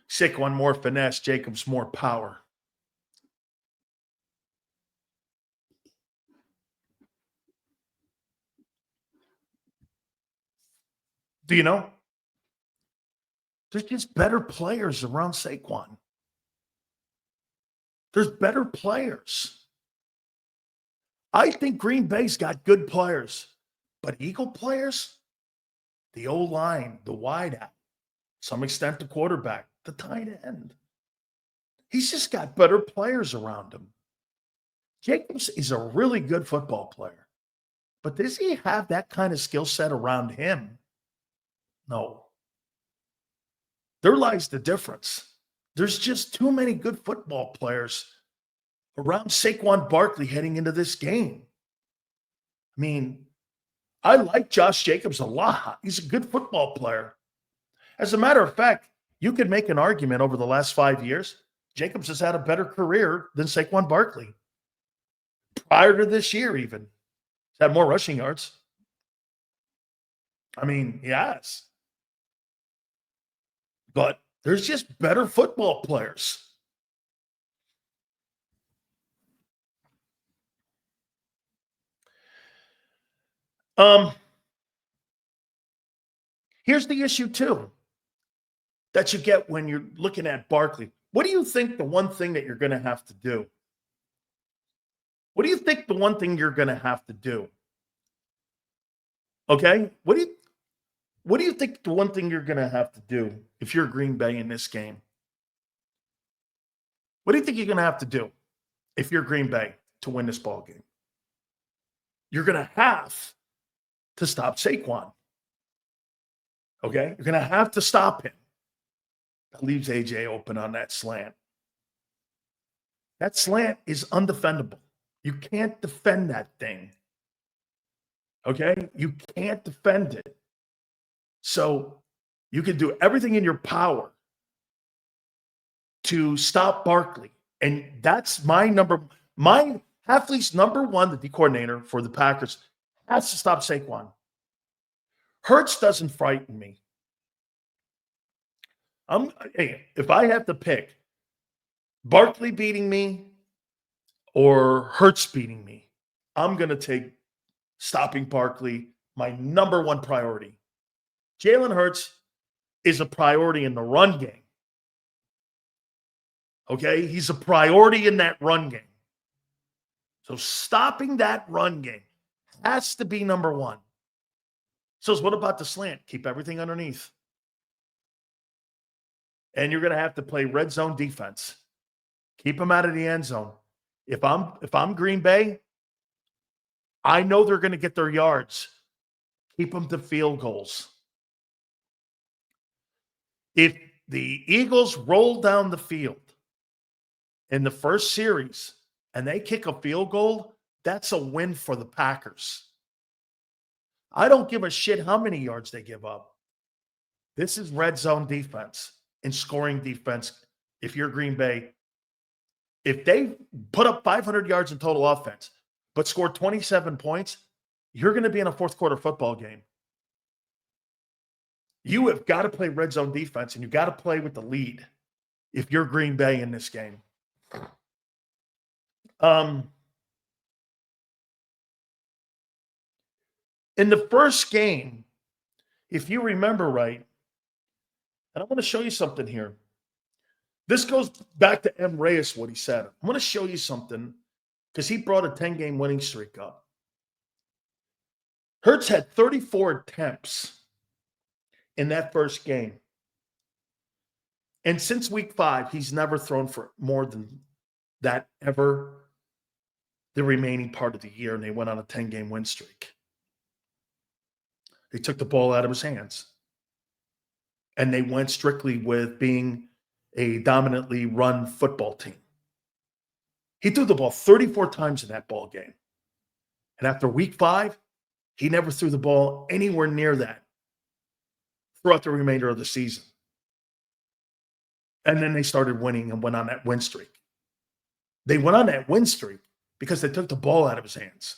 Saquon more finesse, Jacobs more power. Do you know? There's just better players around Saquon. There's better players. I think Green Bay's got good players, but Eagle players, the O-line, the wideout, to some extent the quarterback, the tight end. He's just got better players around him. Jacobs is a really good football player, but does he have that kind of skill set around him? No. There lies the difference. There's just too many good football players around Saquon Barkley heading into this game. I mean, I like Josh Jacobs a lot. He's a good football player. As a matter of fact, you could make an argument over the last 5 years, Jacobs has had a better career than Saquon Barkley. Prior to this year, even. He's had more rushing yards. I mean, yes. But there's just better football players. Here's the issue, too, that you get when you're looking at Barkley. What do you think the one thing that you're going to have to do? What do you think the one thing you're going to have to do? Okay? What do you think the one thing you're going to have to do if you're Green Bay in this game? What do you think you're going to have to do if you're Green Bay to win this ball game? You're going to have to stop Saquon. Okay? You're going to have to stop him. That leaves AJ open on that slant. That slant is undefendable. You can't defend that thing. Okay? You can't defend it. So you can do everything in your power to stop Barkley. And that's Hafley's number one, the D coordinator for the Packers, has to stop Saquon. Hurts doesn't frighten me. If I have to pick Barkley beating me or Hurts beating me, I'm going to take stopping Barkley, my number one priority. Jalen Hurts is a priority in the run game. Okay? He's a priority in that run game. So stopping that run game has to be number one. So what about the slant? Keep everything underneath. And you're going to have to play red zone defense. Keep them out of the end zone. If I'm Green Bay, I know they're going to get their yards. Keep them to field goals. If the Eagles roll down the field in the first series and they kick a field goal, that's a win for the Packers. I don't give a shit how many yards they give up. This is red zone defense. in scoring defense if you're Green Bay. If they put up 500 yards in total offense, but score 27 points, you're going to be in a fourth quarter football game. You have got to play red zone defense, and you've got to play with the lead if you're Green Bay in this game. In the first game, if you remember right, and I want to show you something here. This goes back to M. Reyes, what he said. I'm going to show you something because he brought a 10-game winning streak up. Hurts had 34 attempts in that first game. And since week 5, he's never thrown for more than that ever the remaining part of the year, and they went on a 10-game win streak. They took the ball out of his hands. And they went strictly with being a dominantly run football team. He threw the ball 34 times in that ball game. And after week 5, he never threw the ball anywhere near that throughout the remainder of the season. And then they started winning and went on that win streak. They went on that win streak because they took the ball out of his hands.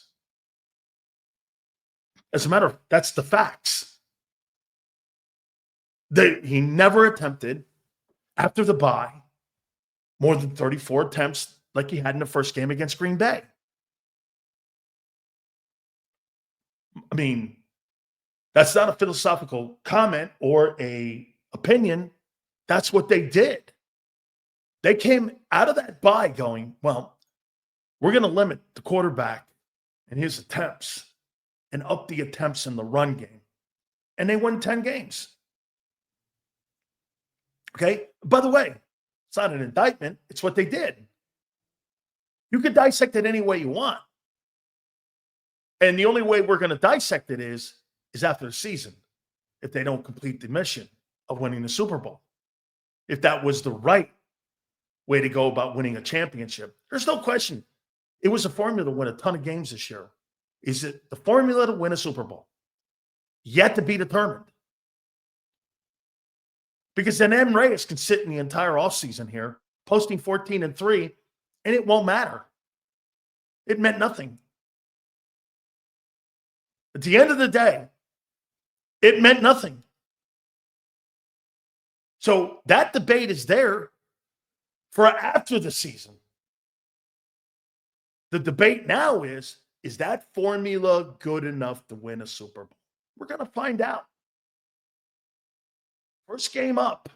As a matter of fact, that's the facts. He never attempted, after the bye, more than 34 attempts like he had in the first game against Green Bay. I mean, that's not a philosophical comment or a opinion. That's what they did. They came out of that bye going, well, we're going to limit the quarterback and his attempts and up the attempts in the run game. And they won 10 games. Okay? By the way, it's not an indictment. It's what they did. You could dissect it any way you want. And the only way we're going to dissect it is after the season, if they don't complete the mission of winning the Super Bowl. If that was the right way to go about winning a championship. There's no question. It was a formula to win a ton of games this year. Is it the formula to win a Super Bowl? Yet to be determined. Because then M. Reyes can sit in the entire offseason here, posting 14-3, and it won't matter. It meant nothing. At the end of the day, it meant nothing. So that debate is there for after the season. The debate now is that formula good enough to win a Super Bowl? We're going to find out. First game up.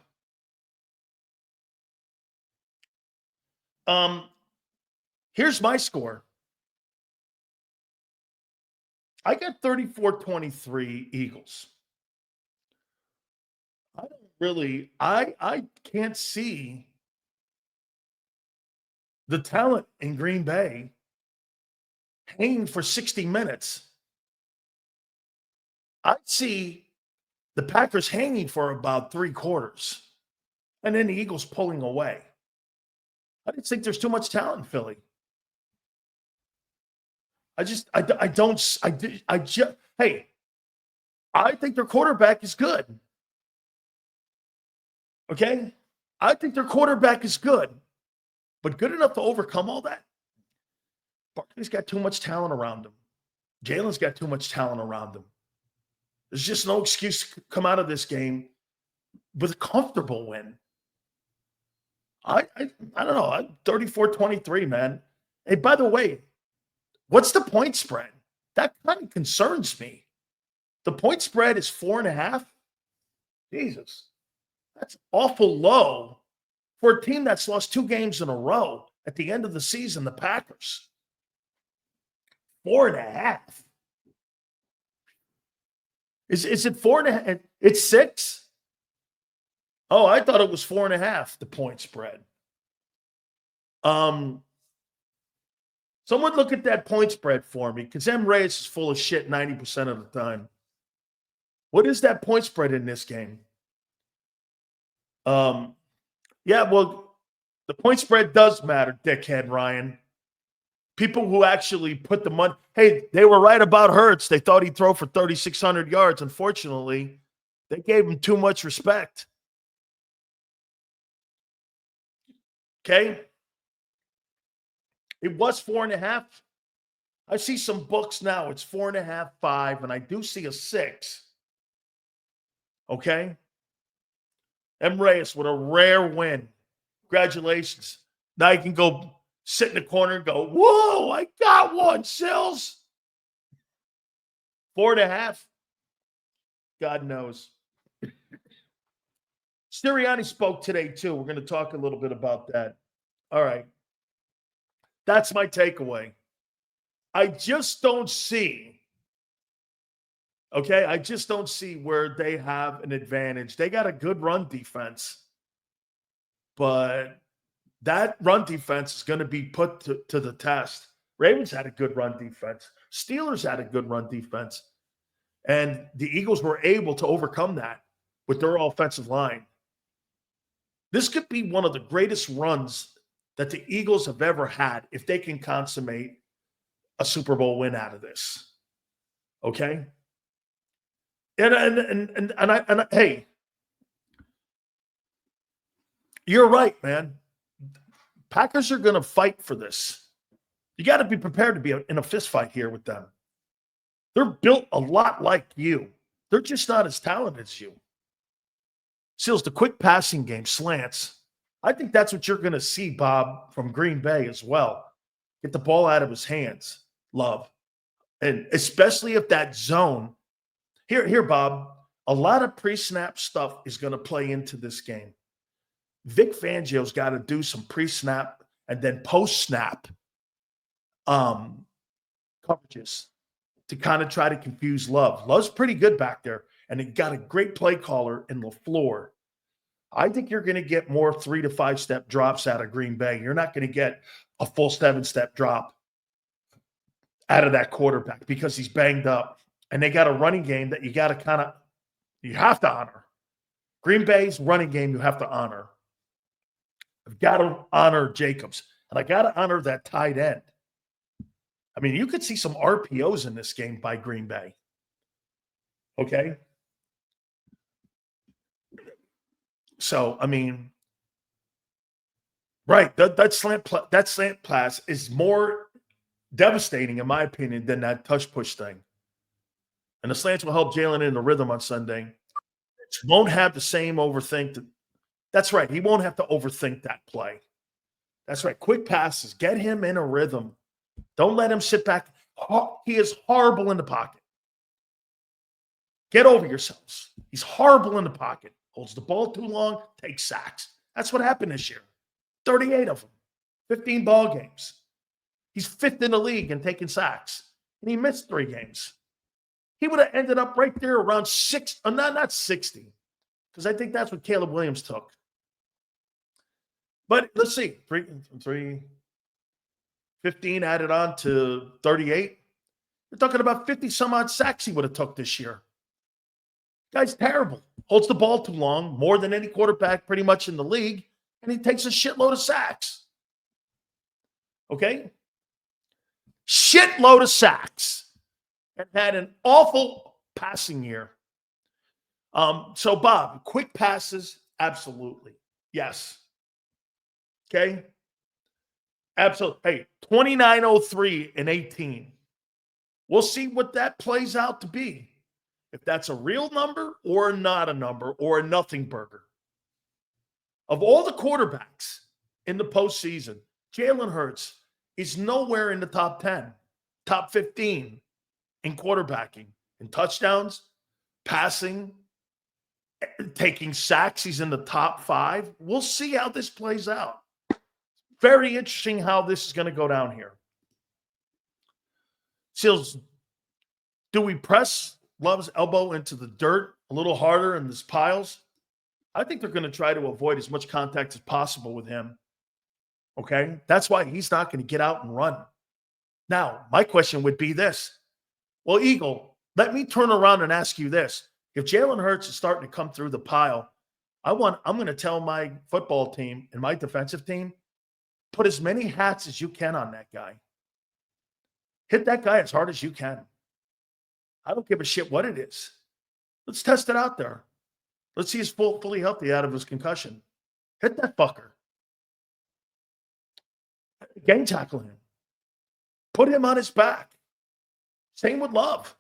Here's my score. I got 34-23 Eagles. I can't see the talent in Green Bay hanging for 60 minutes. I see the Packers hanging for about 3 quarters, and then the Eagles pulling away. I just think there's too much talent in Philly. Hey, I think their quarterback is good. Okay? I think their quarterback is good, but good enough to overcome all that? Barkley's got too much talent around him. Jalen's got too much talent around him. There's just no excuse to come out of this game with a comfortable win. I don't know. I'm 34-23, man. Hey, by the way, what's the point spread? That kind of concerns me. The point spread is 4.5. Jesus. That's awful low for a team that's lost 2 games in a row at the end of the season, the Packers. 4.5. Is it 4.5? It's 6? Oh, I thought it was 4.5, the point spread. Someone look at that point spread for me, because M. Reyes is full of shit 90% of the time. What is that point spread in this game? Yeah, well, the point spread does matter, dickhead Ryan. People who actually put the money. Hey, they were right about Hurts. They thought he'd throw for 3,600 yards. Unfortunately, they gave him too much respect. Okay? It was 4.5. I see some books now. It's 4.5, 5, and I do see a 6. Okay? M. Reyes with a rare win. Congratulations. Now you can go sit in the corner and go, whoa, I got one, Sills. 4.5. God knows. Sirianni spoke today, too. We're going to talk a little bit about that. All right. That's my takeaway. I just don't see, okay? I just don't see where they have an advantage. They got a good run defense, but that run defense is going to be put to the test. Ravens had a good run defense. Steelers had a good run defense. And the Eagles were able to overcome that with their offensive line. This could be one of the greatest runs that the Eagles have ever had if they can consummate a Super Bowl win out of this. Okay? And hey, you're right, man. Packers are going to fight for this. You got to be prepared to be in a fist fight here with them. They're built a lot like you. They're just not as talented as you. Seals, the quick passing game, slants. I think that's what you're going to see, Bob, from Green Bay as well. Get the ball out of his hands, Love. And especially if that zone. Here, Bob, a lot of pre-snap stuff is going to play into this game. Vic Fangio's got to do some pre-snap and then post-snap coverages to kind of try to confuse Love. Love's pretty good back there, and he got a great play caller in LaFleur. I think you're going to get more 3 to 5 step drops out of Green Bay. You're not going to get a full 7-step drop out of that quarterback because he's banged up. And they got a running game that you got to you have to honor. Green Bay's running game you have to honor. I've got to honor Jacobs, and I got to honor that tight end. I mean, you could see some RPOs in this game by Green Bay. Okay? So, I mean, right, that slant pass is more devastating, in my opinion, than that touch push thing. And the slants will help Jalen in the rhythm on Sunday. Won't have the same overthink. That's right. He won't have to overthink that play. That's right. Quick passes. Get him in a rhythm. Don't let him sit back. He is horrible in the pocket. Get over yourselves. He's horrible in the pocket. Holds the ball too long, takes sacks. That's what happened this year. 38 of them. 15 ball games. He's 5th in the league in taking sacks. And he missed 3 games. He would have ended up right there around 6, not 60, because I think that's what Caleb Williams took. But let's see, 15 added on to 38. We're talking about 50 some odd sacks he would have took this year. Guy's terrible. Holds the ball too long, more than any quarterback pretty much in the league, and he takes a shitload of sacks. Okay? Shitload of sacks. And had an awful passing year. So, Bob, quick passes, absolutely. Yes. Okay? Absolutely. Hey, 2903 and 18. We'll see what that plays out to be. If that's a real number or not a number or a nothing burger. Of all the quarterbacks in the postseason, Jalen Hurts is nowhere in the top 10, top 15 in quarterbacking, in touchdowns, passing, taking sacks. He's in the top 5. We'll see how this plays out. Very interesting how this is going to go down here. Seals, do we press Love's elbow into the dirt a little harder in these piles? I think they're going to try to avoid as much contact as possible with him. Okay? That's why he's not going to get out and run. Now, my question would be this. Well, Eagle, let me turn around and ask you this. If Jalen Hurts is starting to come through the pile, I'm going to tell my football team and my defensive team, put as many hats as you can on that guy. Hit that guy as hard as you can. I don't give a shit what it is. Let's test it out there. Let's see he's fully healthy out of his concussion. Hit that fucker. Gang tackle him. Put him on his back. Same with Love.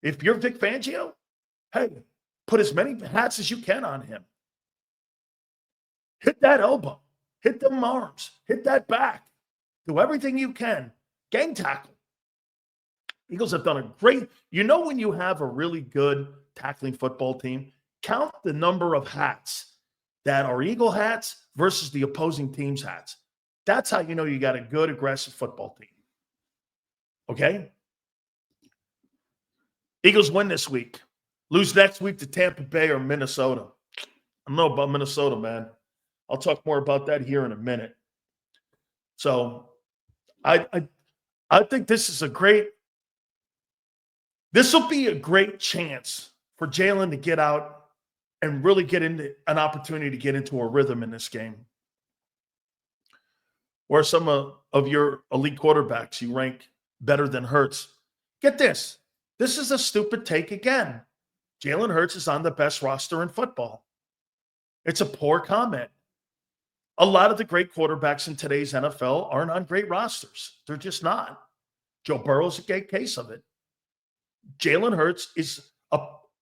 If you're Vic Fangio, hey, put as many hats as you can on him. Hit that elbow. Hit them arms. Hit that back. Do everything you can. Gang tackle. Eagles have done a great, when you have a really good tackling football team, count the number of hats that are Eagle hats versus the opposing team's hats. That's how you know you got a good, aggressive football team. Okay? Eagles win this week. Lose next week to Tampa Bay or Minnesota. I don't know about Minnesota, man. I'll talk more about that here in a minute. So I think this will be a great chance for Jalen to get out and really get into an opportunity to get into a rhythm in this game. Where some of your elite quarterbacks you rank better than Hurts. Get this. This is a stupid take again. Jalen Hurts is on the best roster in football. It's a poor comment. A lot of the great quarterbacks in today's NFL aren't on great rosters. They're just not. Joe Burrow's a great case of it. Jalen Hurts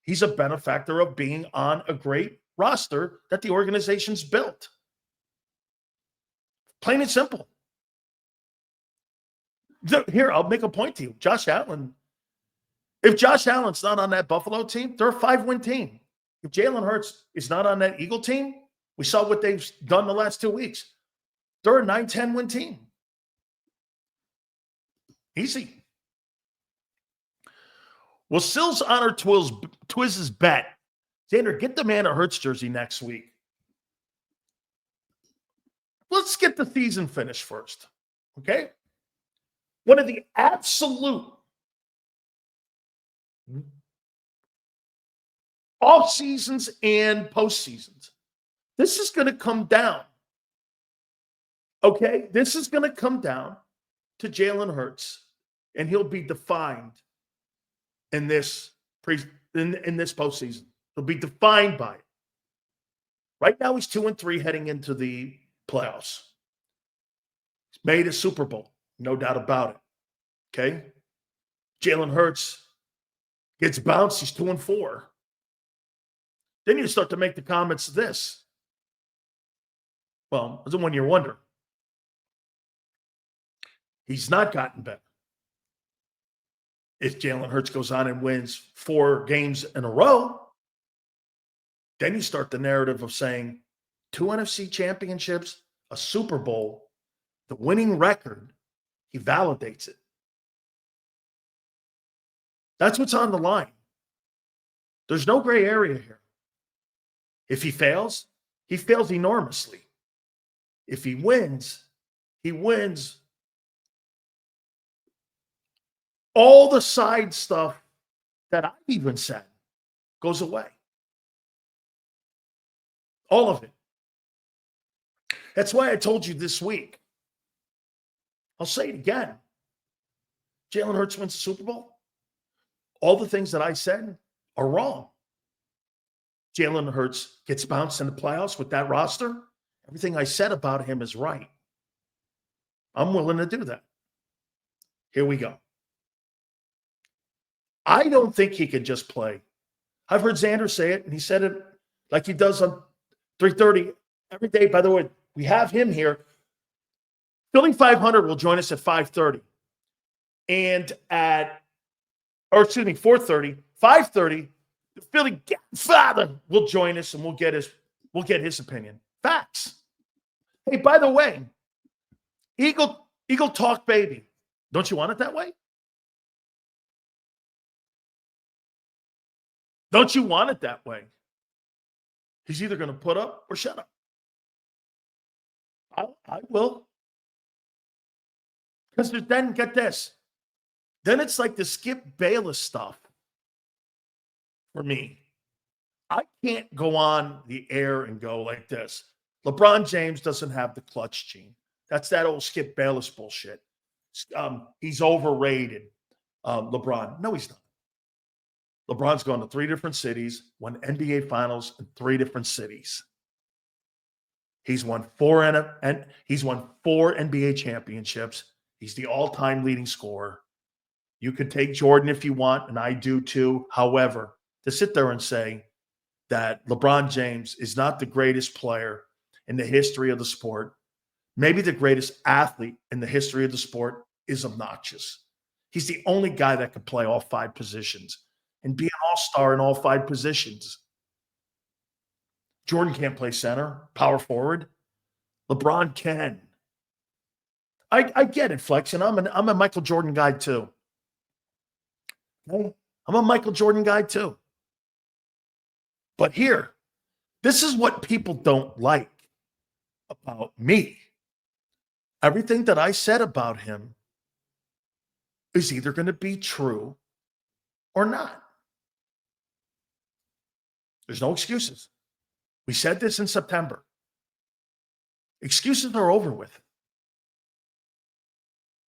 he's a benefactor of being on a great roster that the organization's built. Plain and simple. Here, I'll make a point to you. Josh Allen. If Josh Allen's not on that Buffalo team, they're a 5-win team. If Jalen Hurts is not on that Eagle team, we saw what they've done the last 2 weeks. They're a 9-10 win team. Easy. Well, Sills honor Twiz's bet. Xander, get the man a Hurts jersey next week. Let's get the season finished first. Okay? One of the absolute off seasons and postseasons. This is going to come down. Okay? This is going to come down to Jalen Hurts, and he'll be defined in this postseason. He'll be defined by it. Right now, he's 2-3 heading into the playoffs. He's made a Super Bowl, no doubt about it. Okay? Jalen Hurts gets bounced, he's 2-4. Then you start to make the comments this. Well, it's a one-year wonder. He's not gotten better. If Jalen Hurts goes on and wins 4 games in a row, then you start the narrative of saying 2 NFC championships, a Super Bowl, the winning record, he validates it. That's what's on the line. There's no gray area here. If he fails enormously. If he wins. All the side stuff that I've even said goes away. All of it. That's why I told you this week. I'll say it again. Jalen Hurts wins the Super Bowl. All the things that I said are wrong. Jalen Hurts gets bounced in the playoffs with that roster. Everything I said about him is right. I'm willing to do that. Here we go. I don't think he can just play. I've heard Xander say it, and he said it like he does on 3:30 every day. By the way, we have him here. Philly 500 will join us at 5:30. And 4:30, 5:30, the Philly Godfather will join us, and we'll get his opinion. Facts. Hey, by the way, Eagle talk, baby. Don't you want it that way? Don't you want it that way? He's either going to put up or shut up. I will. Because then, get this. Then it's like the Skip Bayless stuff for me. I can't go on the air and go like this. LeBron James doesn't have the clutch gene. That's that old Skip Bayless bullshit. He's overrated, LeBron. No, he's not. LeBron's gone to 3 different cities, won NBA Finals in 3 different cities. He's won he's won 4 NBA championships. He's the all-time leading scorer. You could take Jordan if you want, and I do too. However, to sit there and say that LeBron James is not the greatest player in the history of the sport, maybe the greatest athlete in the history of the sport, is obnoxious. He's the only guy that can play all 5 positions and be an all-star in all 5 positions. Jordan can't play center, power forward. LeBron can. I get it, Flex, and I'm a Michael Jordan guy too. I'm a Michael Jordan guy too. But here, this is what people don't like about me. Everything that I said about him is either going to be true or not. There's no excuses. We said this in September. Excuses are over with.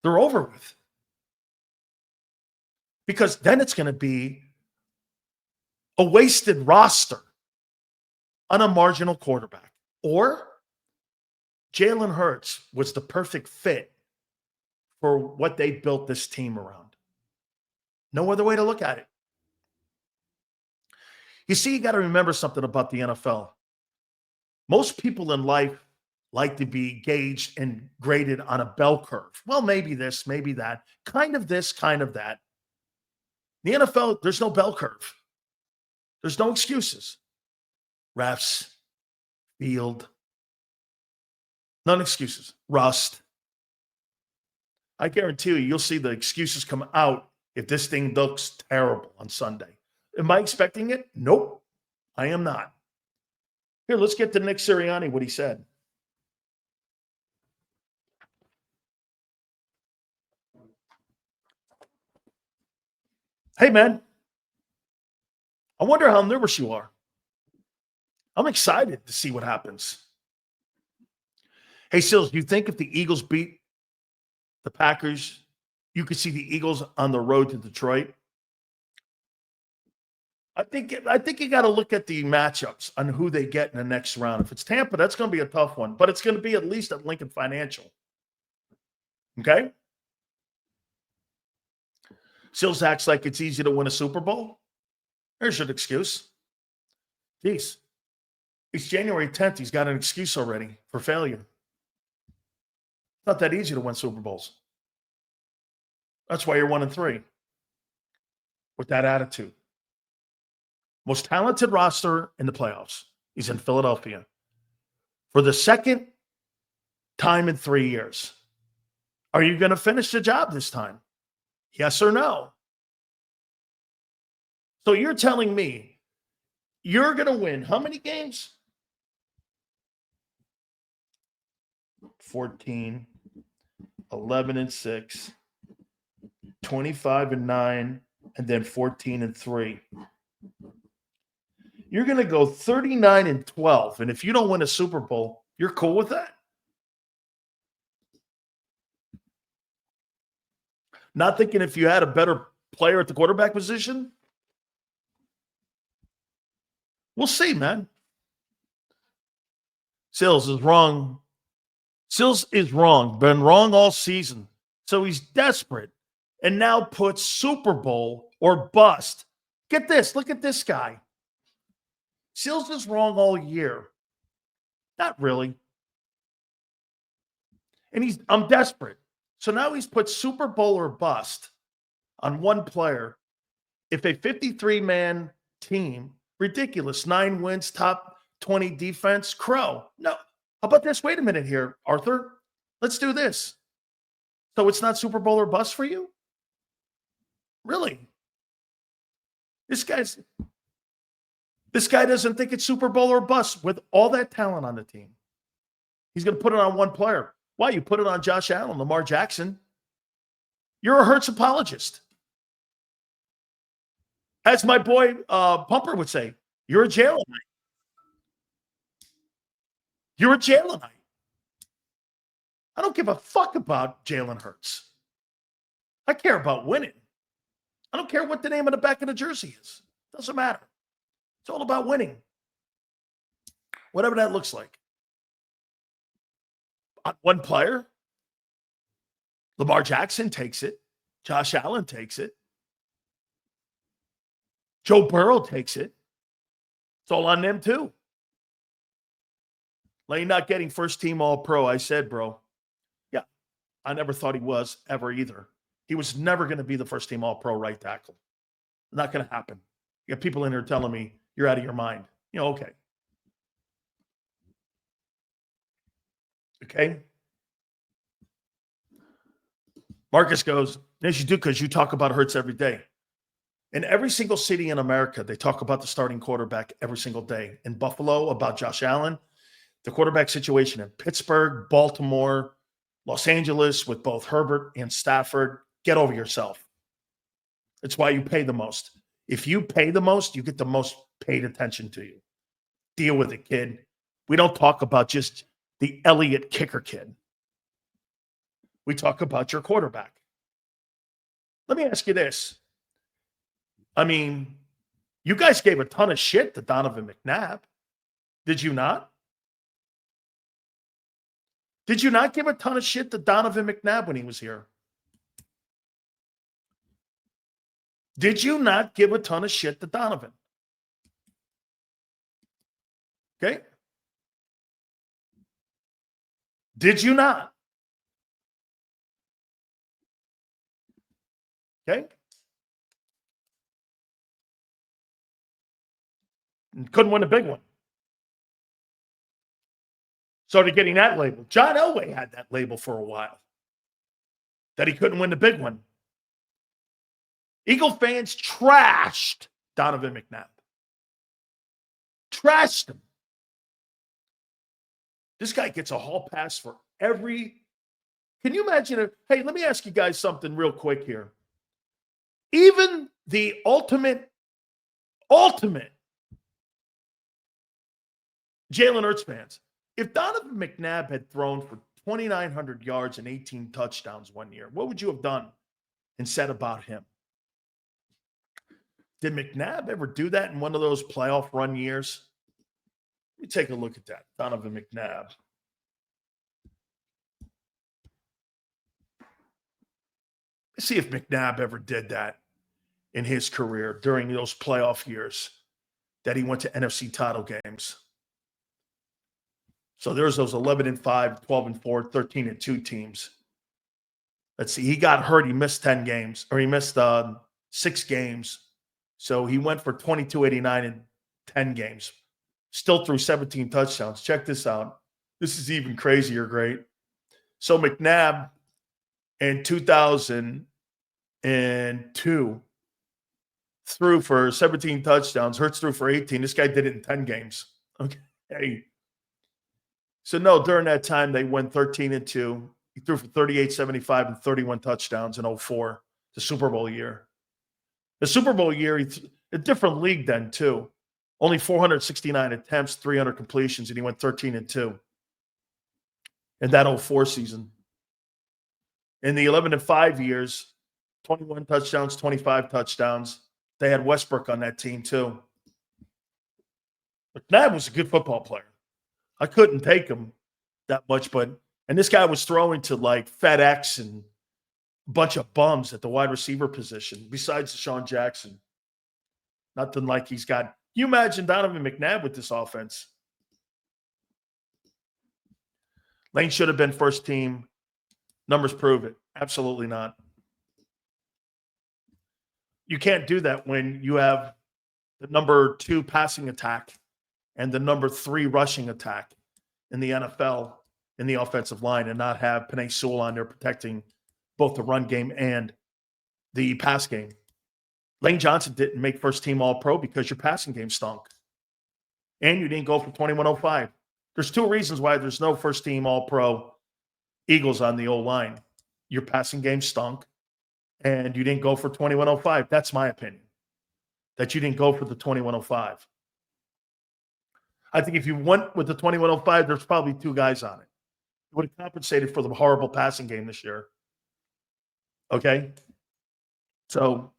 They're over with. Because then it's going to be a wasted roster on a marginal quarterback. Or Jalen Hurts was the perfect fit for what they built this team around. No other way to look at it. You see, you got to remember something about the NFL. Most people in life like to be gauged and graded on a bell curve. Well, maybe this, maybe that, kind of this, kind of that. The NFL, there's no bell curve. There's no excuses. Refs, field, none excuses. Rust. I guarantee you'll see the excuses come out if this thing looks terrible on Sunday. Am I expecting it? Nope, I am not. Here, let's get to Nick Sirianni, what he said. Hey, man, I wonder how nervous you are. I'm excited to see what happens. Hey, Sills, do you think if the Eagles beat the Packers, you could see the Eagles on the road to Detroit? I think you got to look at the matchups on who they get in the next round. If it's Tampa, that's going to be a tough one, but it's going to be at least at Lincoln Financial. Okay? Sills acts like it's easy to win a Super Bowl. There's an excuse. Jeez. It's January 10th. He's got an excuse already for failure. It's not that easy to win Super Bowls. That's why you're 1-3 with that attitude. Most talented roster in the playoffs. He's in Philadelphia for the second time in 3 years. Are you going to finish the job this time? Yes or no? So you're telling me you're going to win how many games? 14, 11-6, 25-9, and then 14-3. You're going to go 39-12, and if you don't win a Super Bowl, you're cool with that? Not thinking if you had a better player at the quarterback position? We'll see, man. Sills is wrong. Sills is wrong. Been wrong all season. So he's desperate and now puts Super Bowl or bust. Get this. Look at this guy. Sills is wrong all year. Not really. And I'm desperate. So now he's put Super Bowl or bust on one player. If a 53-man team, ridiculous, 9 wins, top 20 defense, crow. No. How about this? Wait a minute here, Arthur. Let's do this. So it's not Super Bowl or bust for you? Really? This guy doesn't think it's Super Bowl or bust with all that talent on the team. He's going to put it on one player. Why? You put it on Josh Allen, Lamar Jackson. You're a Hurts apologist. As my boy Pumper would say, you're a Jalenite. You're a Jalenite. I don't give a fuck about Jalen Hurts. I care about winning. I don't care what the name of the back of the jersey is. Doesn't matter. It's all about winning. Whatever that looks like. on one player. Lamar Jackson takes it. Josh Allen takes it. Joe Burrow takes it. It's all on them too. Lane not getting first team All-Pro. I said, bro, yeah, I never thought he was ever either. He was never going to be the first team All-Pro right tackle. Not going to happen. You got people in here telling me you're out of your mind. You know, okay. Okay. Marcus goes, yes, you do, because you talk about Hurts every day. In every single city in America, they talk about the starting quarterback every single day. In Buffalo, about Josh Allen. The quarterback situation in Pittsburgh, Baltimore, Los Angeles with both Herbert and Stafford. Get over yourself. It's why you pay the most. If you pay the most, you get the most paid attention to you. Deal with it, kid. We don't talk about just the Elliott kicker kid. We talk about your quarterback. Let me ask you this. I mean, you guys gave a ton of shit to Donovan McNabb. Did you not? Did you not give a ton of shit to Donovan McNabb when he was here? Did you not give a ton of shit to Donovan? Okay. Did you not? Okay. Couldn't win a big one. Started getting that label. John Elway had that label for a while, that he couldn't win the big one. Eagle fans trashed Donovan McNabb. Trashed him. This guy gets a hall pass for every. Can you imagine it? Hey, let me ask you guys something real quick here. Even the ultimate Jalen Hurts fans, if Donovan McNabb had thrown for 2,900 yards and 18 touchdowns one year, what would you have done and said about him? Did McNabb ever do that in one of those playoff run years? Let me take a look at that. Donovan McNabb. Let's see if McNabb ever did that in his career during those playoff years that he went to NFC title games. So there's those 11-5, 12-4, 13-2 teams. Let's see. He got hurt. He missed 10 games, or he missed 6 games. So he went for 2,289 in 10 games. Still threw 17 touchdowns. Check this out. This is even crazier, great. So McNabb in 2002 threw for 17 touchdowns. Hurts threw for 18. This guy did it in 10 games. Okay. So, no, during that time, they went 13-2. He threw for 38, 75, and 31 touchdowns in 2004, the Super Bowl year. The Super Bowl year, a different league then, too. Only 469 attempts, 300 completions, and he went 13-2 in that 2004 season. In the 11-5 years, 21 touchdowns, 25 touchdowns. They had Westbrook on that team, too. McNabb was a good football player. I couldn't take him that much, and this guy was throwing to like FedEx and a bunch of bums at the wide receiver position, besides Deshaun Jackson. Nothing like he's got. Can you imagine Donovan McNabb with this offense? Lane should have been first team. Numbers prove it. Absolutely not. You can't do that when you have the number 2 passing attack and the number 3 rushing attack in the NFL in the offensive line and not have Penei Sewell on there protecting both the run game and the pass game. Lane Johnson didn't make first team All-Pro because your passing game stunk. And you didn't go for 2105. There's 2 reasons why there's no first team All-Pro Eagles on the O-line. Your passing game stunk, and you didn't go for 2105. That's my opinion, that you didn't go for the 2105. I think if you went with the 2105, there's probably 2 guys on it. It would have compensated for the horrible passing game this year. Okay? So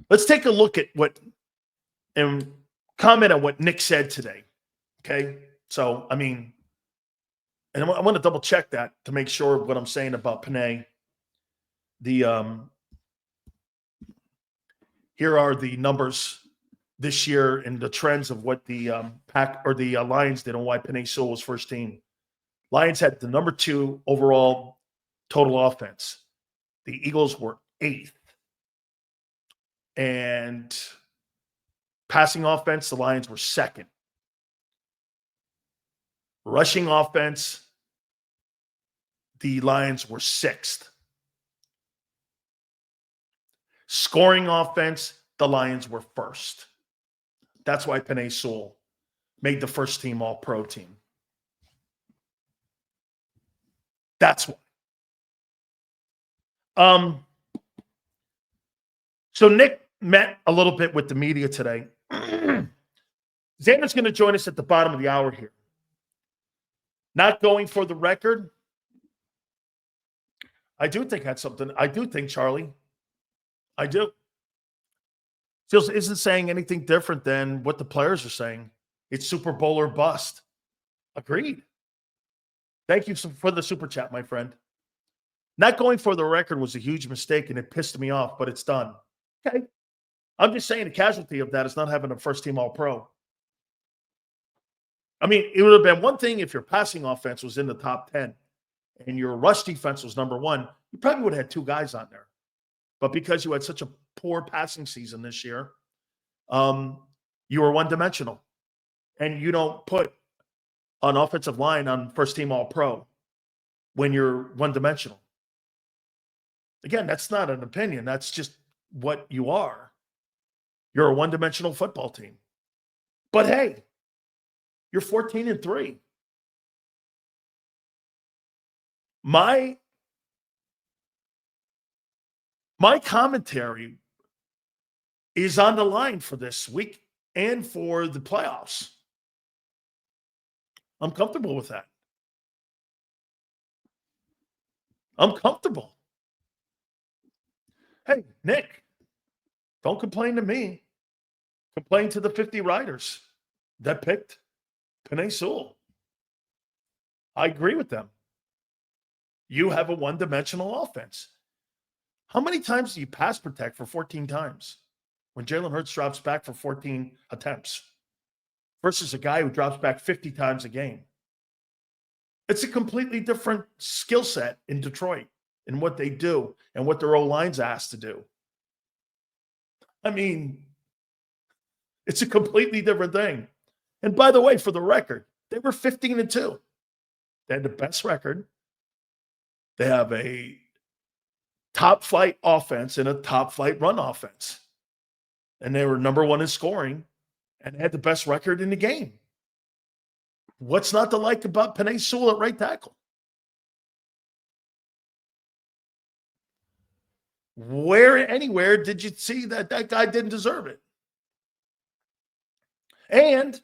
let's take a look at what and comment on what Nick said today. Okay? So, I mean, And I want to double check that to make sure what I'm saying about Panay. Here are the numbers this year and the trends of what the Pack or the Lions did and why Penei Sewell was first team. Lions had the number 2 overall total offense. The Eagles were 8th. And passing offense, the Lions were 2nd. Rushing offense, the Lions were 6th. Scoring offense, the Lions were 1st. That's why Penei Sewell made the first team All-Pro team. That's why. So Nick met a little bit with the media today. Xander's going to join us at the bottom of the hour here. Not going for the record. I do think that's something. I do think, Charlie. I do. Still isn't saying anything different than what the players are saying. It's Super Bowl or bust. Agreed. Thank you for the super chat, my friend. Not going for the record was a huge mistake, and it pissed me off, but it's done. Okay. I'm just saying the casualty of that is not having a first-team All-Pro. I mean, it would have been one thing if your passing offense was in the top 10 and your rush defense was number 1. You probably would have had 2 guys on there. But because you had such a poor passing season this year, you were one-dimensional. And you don't put an offensive line on first-team All-Pro when you're one-dimensional. Again, that's not an opinion. That's just what you are. You're a one-dimensional football team. But hey, you're 14-3. My commentary is on the line for this week and for the playoffs. I'm comfortable with that. I'm comfortable. Hey, Nick, don't complain to me. Complain to the 50 riders that picked Penei Sewell. I agree with them. You have a one-dimensional offense. How many times do you pass protect for 14 times when Jalen Hurts drops back for 14 attempts versus a guy who drops back 50 times a game? It's a completely different skill set in Detroit in what they do and what their O-line's asked to do. I mean, it's a completely different thing. And by the way, for the record, they were 15-2. They had the best record. They have a top-flight offense and a top-flight run offense. And they were number 1 in scoring and had the best record in the game. What's not to like about Penei Sewell at right tackle? Anywhere did you see that guy didn't deserve it? And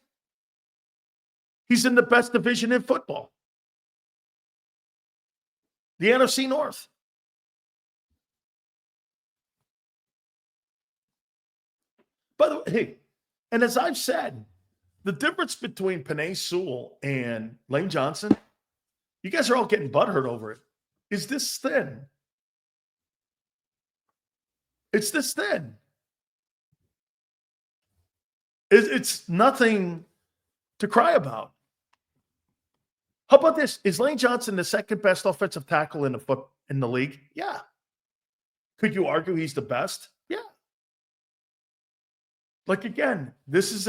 he's in the best division in football, the NFC North. By the way, hey, and as I've said, the difference between Penei Sewell and Lane Johnson, you guys are all getting butthurt over it, is this thin. It's this thin. It's nothing to cry about. How about this? Is Lane Johnson the second best offensive tackle in the league? Yeah. Could you argue he's the best? Yeah. Like, again, this is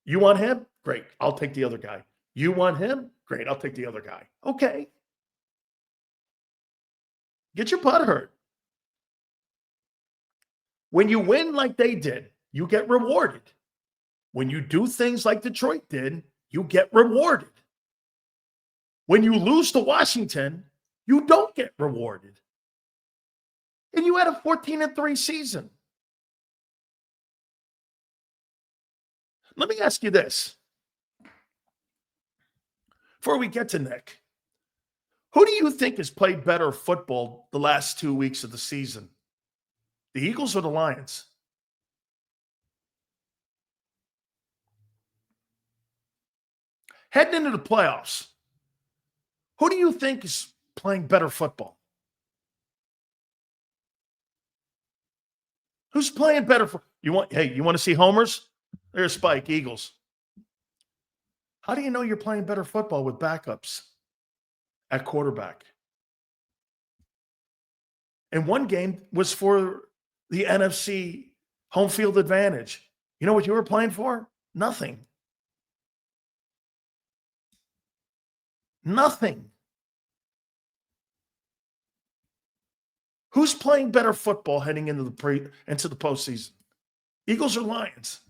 you want him? Great. I'll take the other guy. You want him? Great. I'll take the other guy. Okay. Get your butt hurt. When you win like they did, you get rewarded. When you do things like Detroit did, you get rewarded. When you lose to Washington, you don't get rewarded. And you had a 14-3 season. Let me ask you this. Before we get to Nick, who do you think has played better football the last 2 weeks of the season? The Eagles or the Lions? Heading into the playoffs, Who do you think is playing better football? Who's playing better? You want to see homers? There's Spike, Eagles. How do you know you're playing better football with backups at quarterback? And one game was for the NFC home field advantage. You know what you were playing for? Nothing. Nothing. Who's playing better football heading into the postseason? Eagles or Lions?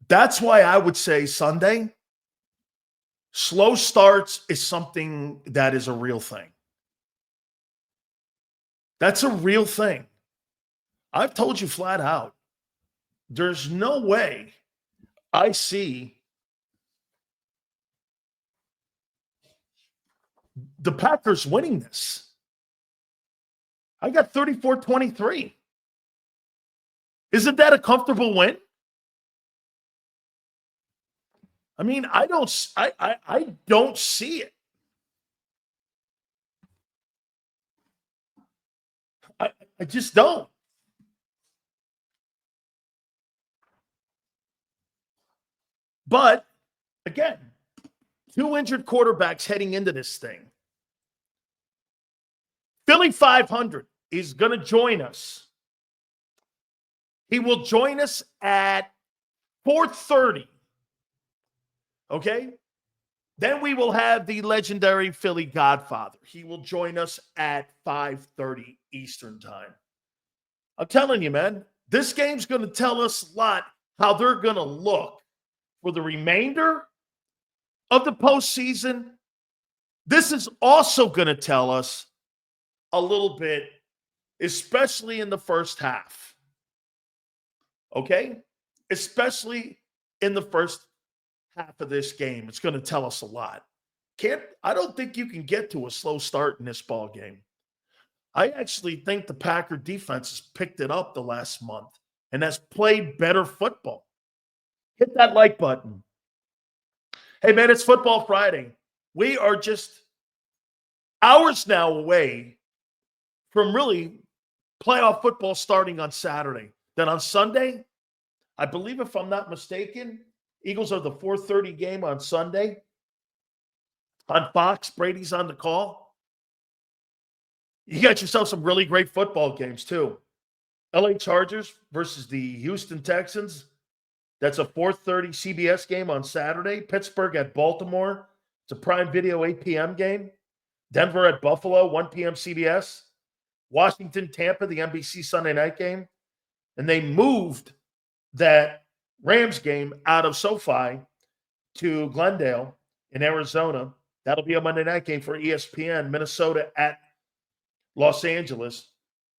That's why I would say Sunday, slow starts is something that is a real thing. That's a real thing. I've told you flat out, there's no way I see the Packers winning this. I got 34-23. Isn't that a comfortable win? I mean, I don't see it. I just don't. But again, 2 injured quarterbacks heading into this thing. Philly 500 is going to join us. He will join us at 4:30. Okay? Then we will have the legendary Philly Godfather. He will join us at 5:30 Eastern time. I'm telling you, man, this game's going to tell us a lot how they're going to look for the remainder of the postseason. This is also going to tell us a little bit, especially in the first half. Okay? Especially in the first half of this game. It's going to tell us a lot. I don't think you can get to a slow start in this ball game. I actually think the Packer defense has picked it up the last month and has played better football. Hit that like button. Hey, man, it's Football Friday. We are just hours now away from really playoff football starting on Saturday. Then on Sunday, I believe if I'm not mistaken, Eagles are the 4:30 game on Sunday. On Fox, Brady's on the call. You got yourself some really great football games, too. LA Chargers versus the Houston Texans. That's a 4:30 CBS game on Saturday. Pittsburgh at Baltimore. It's a Prime Video 8 p.m. game. Denver at Buffalo, 1 p.m. CBS. Washington, Tampa, the NBC Sunday night game. And they moved that Rams game out of SoFi to Glendale in Arizona. That'll be a Monday night game for ESPN. Minnesota at Los Angeles.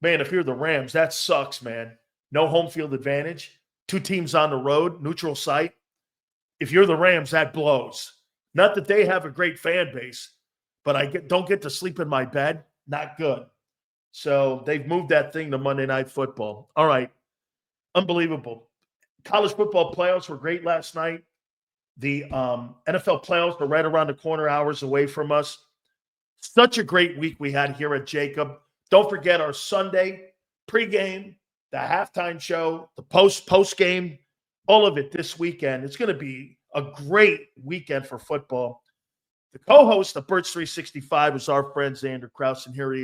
Man, if you're the Rams, that sucks, man. No home field advantage. 2 teams on the road, neutral site. If you're the Rams, that blows. Not that they have a great fan base, but I don't get to sleep in my bed. Not good. So they've moved that thing to Monday Night Football. All right. Unbelievable. College football playoffs were great last night. The NFL playoffs are right around the corner, hours away from us. Such a great week we had here at JAKIB. Don't forget our Sunday pregame, the halftime show, the post game, all of it this weekend. It's going to be a great weekend for football. The co-host of Birds 365 is our friend Xander Krause, and here he is.